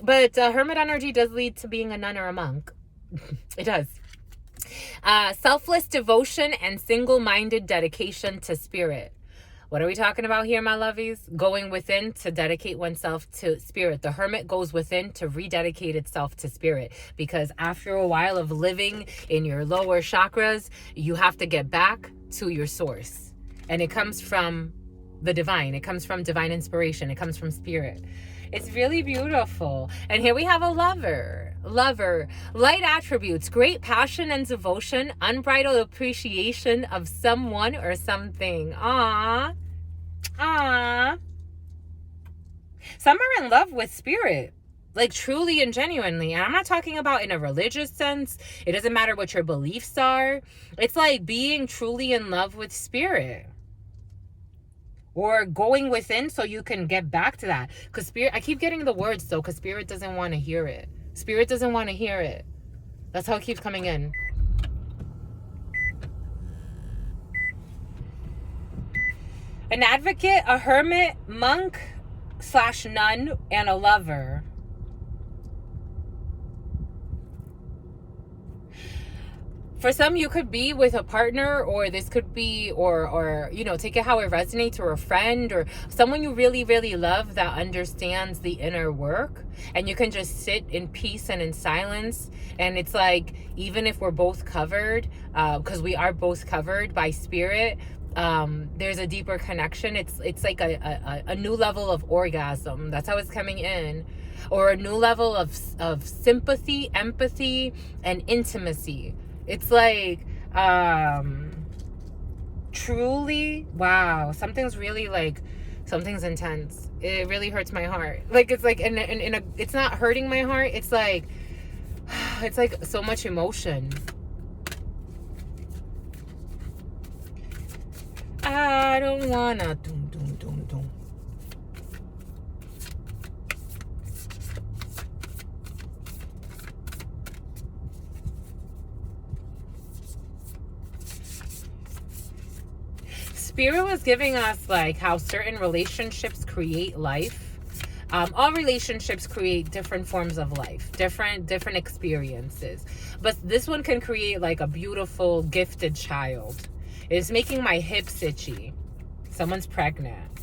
But hermit energy does lead to being a nun or a monk. It does. Selfless devotion and single-minded dedication to Spirit. What are we talking about here, my lovies? Going within to dedicate oneself to spirit. The hermit goes within to rededicate itself to spirit, because after a while of living in your lower chakras, you have to get back to your source. And it comes from the divine. It comes from divine inspiration. It comes from spirit. It's really beautiful. And here we have a lover. Lover, light attributes, great passion and devotion, unbridled appreciation of someone or something. Aww. Aww. Some are in love with spirit, like truly and genuinely. And I'm not talking about in a religious sense. It doesn't matter what your beliefs are. It's like being truly in love with spirit. Or going within so you can get back to that. Because spirit, I keep getting the words though, because spirit doesn't want to hear it. Spirit doesn't want to hear it. That's how it keeps coming in. An advocate, a hermit, monk / nun, and a lover. For some, you could be with a partner, or this could be, or you know, take it how it resonates, or a friend, or someone you really, really love that understands the inner work, and you can just sit in peace and in silence. And it's like, even if we're both covered, because we are both covered by spirit, there's a deeper connection. It's like a new level of orgasm. That's how it's coming in. Or a new level of sympathy, empathy, and intimacy. It's like, truly, wow, something's really like, something's intense. It really hurts my heart. Like, it's like, in a, it's not hurting my heart. It's like so much emotion. I don't wanna, doom, doom, doom, doom. Spirit was giving us like how certain relationships create life. All relationships create different forms of life, different experiences. But this one can create like a beautiful, gifted child. It's making my hips itchy. Someone's pregnant.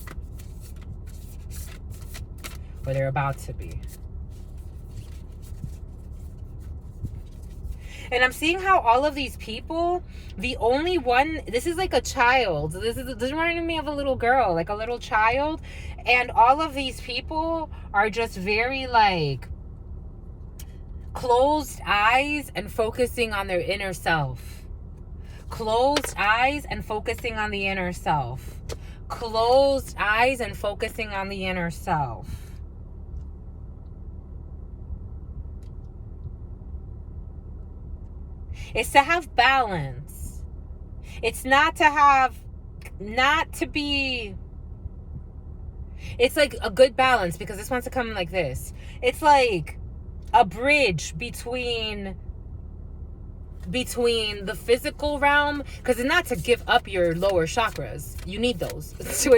Or they're about to be. And I'm seeing how all of these people, the only one, this is like a child. This reminding me of a little girl, like a little child. And all of these people are just very like closed eyes and focusing on their inner self. Closed eyes and focusing on the inner self. Closed eyes and focusing on the inner self. It's to have balance. It's not to be, it's like a good balance, because this wants to come like this. It's like a bridge between the physical realm, because it's not to give up your lower chakras. You need those to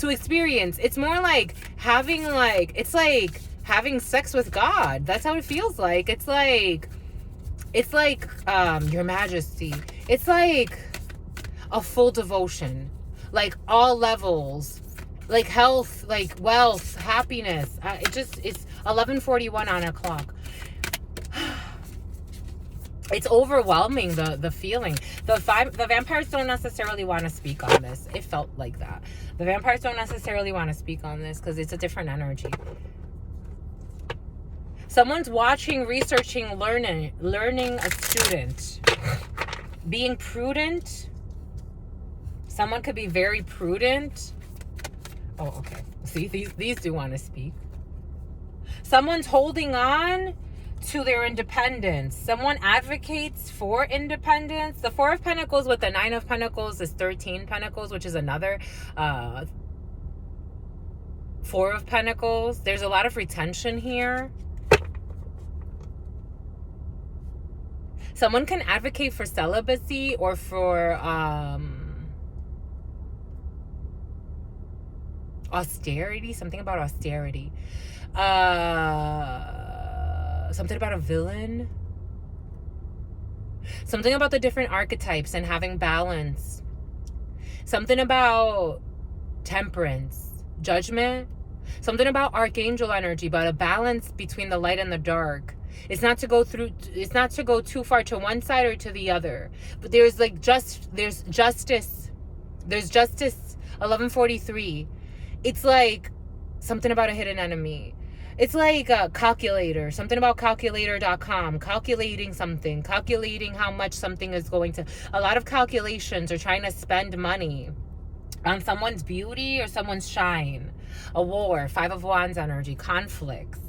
experience. It's more like having like, it's like having sex with God. That's how it feels like. It's like Your Majesty. It's like a full devotion, like all levels, like health, like wealth, happiness. It's 11:41 on a clock. It's overwhelming, the feeling. The vampires don't necessarily want to speak on this. It felt like that. The vampires don't necessarily want to speak on this because it's a different energy. Someone's watching, researching, learning a student. Being prudent. Someone could be very prudent. Oh, okay. See, these do want to speak. Someone's holding on to their independence. Someone advocates for independence. The 4 of Pentacles with the 9 of Pentacles is 13 Pentacles, which is another 4 of Pentacles. There's a lot of retention here. Someone can advocate for celibacy or for austerity. Something about austerity. Something about a villain. Something about the different archetypes and having balance. Something about temperance, judgment. Something about archangel energy, but a balance between the light and the dark. It's not to go too far to one side or to the other. But there's justice. There's justice. 1143. It's like something about a hidden enemy. It's like a calculator, something about calculator.com, calculating something, calculating how much something is going to. A lot of calculations are trying to spend money on someone's beauty or someone's shine. A war, 5 of Wands energy, conflicts.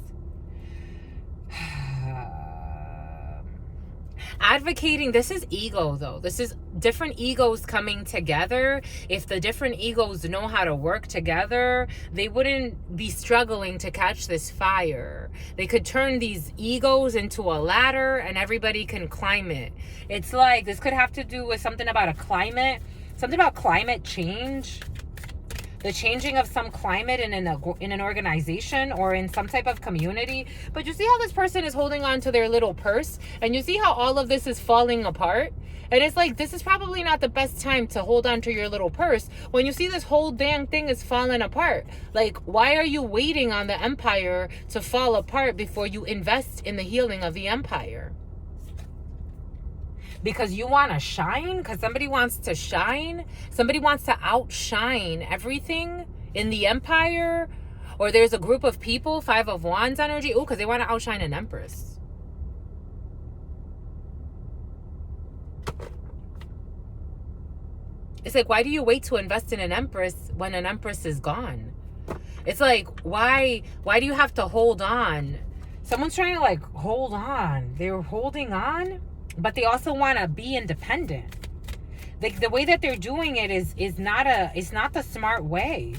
Advocating, this is ego though. This is different egos coming together. If the different egos know how to work together, they wouldn't be struggling to catch this fire. They could turn these egos into a ladder and everybody can climb it. It's like, this could have to do with something about a climate, something about climate change. The changing of some climate in an organization or in some type of community. But you see how this person is holding on to their little purse, and you see how all of this is falling apart, and it's like, this is probably not the best time to hold on to your little purse when you see this whole damn thing is falling apart. Like, why are you waiting on the empire to fall apart before you invest in the healing of the empire? Because you want to shine? Because somebody wants to shine? Somebody wants to outshine everything in the empire? Or there's a group of people, 5 of Wands energy. Oh, because they want to outshine an empress. It's like, why do you wait to invest in an empress when an empress is gone? It's like, why do you have to hold on? Someone's trying to like hold on. They're holding on, but they also want to be independent. Like, the way that they're doing it is not the smart way.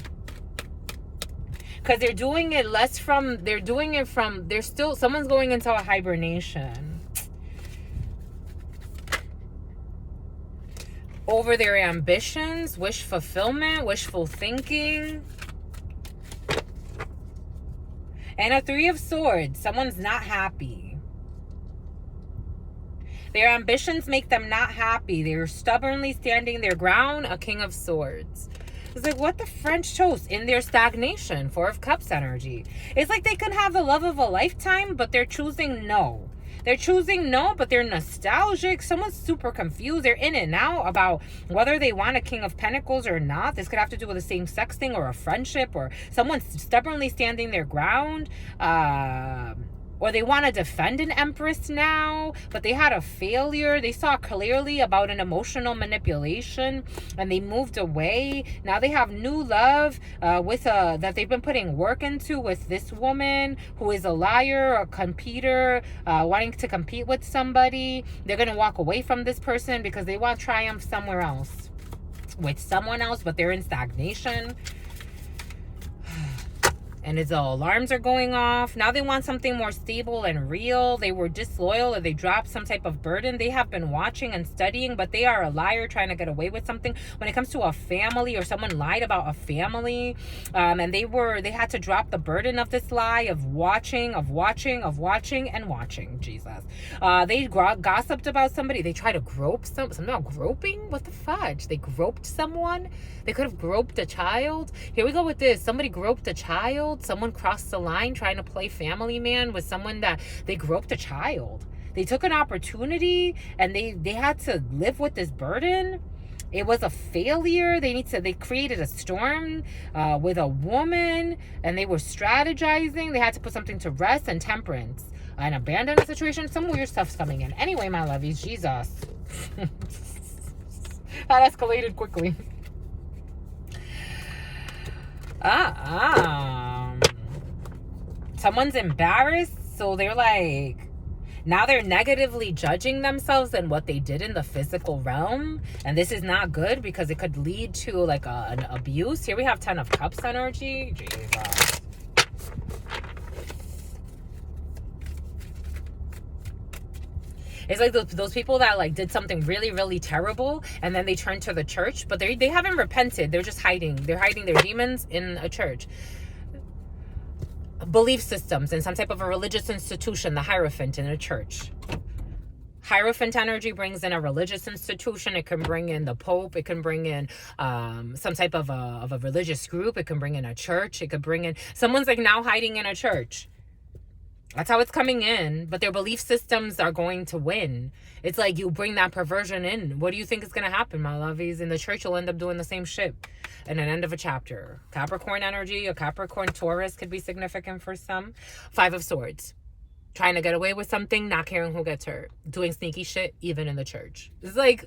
Because they're doing it someone's going into a hibernation. Over their ambitions, wish fulfillment, wishful thinking. And a 3 of Swords. Someone's not happy. Their ambitions make them not happy. They're stubbornly standing their ground. A King of Swords. It's like, what the French toast in their stagnation. 4 of Cups energy. It's like they could have the love of a lifetime, but they're choosing no. They're choosing no, but they're nostalgic. Someone's super confused. They're in and out about whether they want a King of Pentacles or not. This could have to do with a same-sex thing or a friendship, or someone's stubbornly standing their ground. Or they want to defend an empress now, but they had a failure. They saw clearly about an emotional manipulation and they moved away. Now they have new love that they've been putting work into with this woman who is a liar, a competitor, wanting to compete with somebody. They're going to walk away from this person because they want triumph somewhere else with someone else, but they're in stagnation. And the alarms are going off. Now they want something more stable and real. They were disloyal or they dropped some type of burden. They have been watching and studying, but they are a liar trying to get away with something. When it comes to a family, or someone lied about a family, and they had to drop the burden of this lie of watching. Jesus. They gossiped about somebody. They tried to grope something about groping? What the fudge? They groped someone? They could have groped a child. Here we go with this. Somebody groped a child. Someone crossed the line trying to play family man with someone that they groped a child. They took an opportunity and they had to live with this burden. It was a failure. They created a storm with a woman, and they were strategizing. They had to put something to rest. And temperance. An abandoned situation. Some weird stuff's coming in. Anyway, my lovies, Jesus. That escalated quickly. Someone's embarrassed, so they're like, now they're negatively judging themselves and what they did in the physical realm, and this is not good because it could lead to like an abuse. Here we have 10 of Cups energy. Jesus. It's like those people that like did something really, really terrible, and then they turn to the church, but they haven't repented. They're just hiding. They're hiding their demons in a church. Belief systems in some type of a religious institution, the Hierophant in a church. Hierophant energy brings in a religious institution. It can bring in the Pope. It can bring in some type of a religious group. It can bring in a church. It could bring in... Someone's like now hiding in a church. That's how it's coming in. But their belief systems are going to win. It's like you bring that perversion in. What do you think is going to happen, my lovies? In the church, you'll end up doing the same shit. And an end of a chapter. Capricorn energy, a Capricorn Taurus could be significant for some. 5 of Swords. Trying to get away with something, not caring who gets hurt. Doing sneaky shit, even in the church. It's like...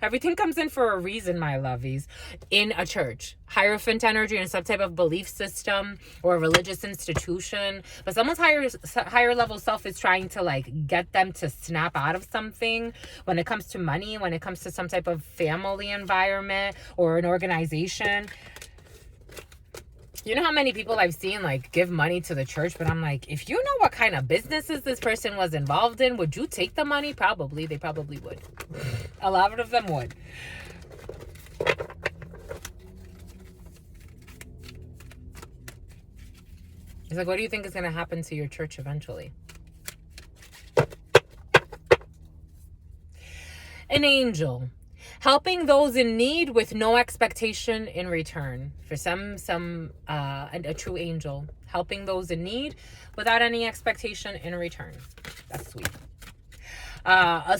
everything comes in for a reason, my lovies. In a church, Hierophant energy and some type of belief system or a religious institution, but someone's higher level self is trying to like get them to snap out of something. When it comes to money, when it comes to some type of family environment or an organization. You know how many people I've seen like give money to the church, but I'm like, if you know what kind of businesses this person was involved in, would you take the money? Probably. They probably would. A lot of them would. It's like, what do you think is going to happen to your church eventually? An angel. Helping those in need with no expectation in return. For a true angel. Helping those in need without any expectation in return. That's sweet. A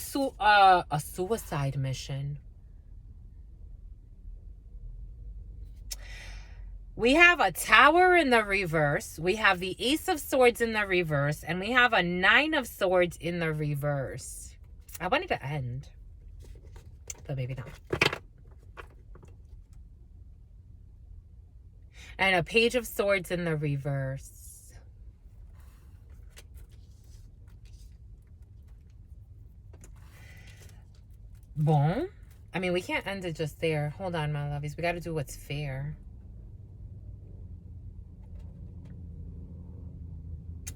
suicide mission. We have a Tower in the reverse. We have the Ace of Swords in the reverse. And we have a 9 of Swords in the reverse. I wanted to end. But maybe not. And a Page of Swords in the reverse. Bon. I mean, we can't end it just there. Hold on, my lovies. We got to do what's fair.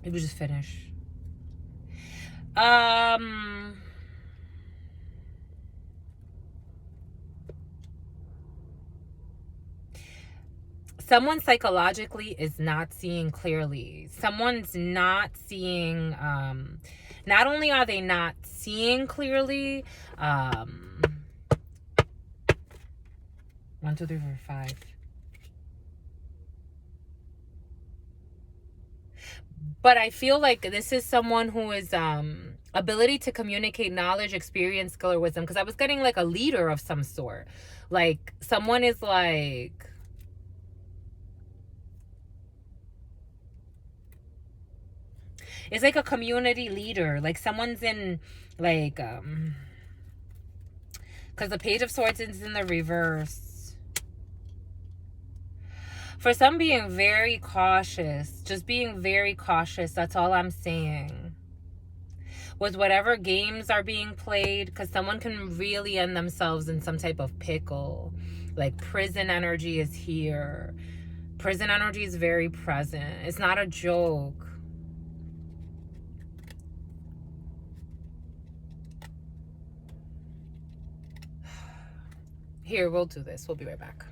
It was just finish. Someone psychologically is not seeing clearly. Someone's not seeing, not only are they not seeing clearly, 1, 2, 3, 4, 5. But I feel like this is someone who is, ability to communicate knowledge, experience, skill, or wisdom. Because I was getting like a leader of some sort. Like someone is like... It's like a community leader. Like someone's in like, because the Page of Swords is in the reverse. For some, being very cautious. Just being very cautious. That's all I'm saying. With whatever games are being played. Because someone can really end themselves in some type of pickle. Like prison energy is here. Prison energy is very present. It's not a joke. Here, we'll do this. We'll be right back.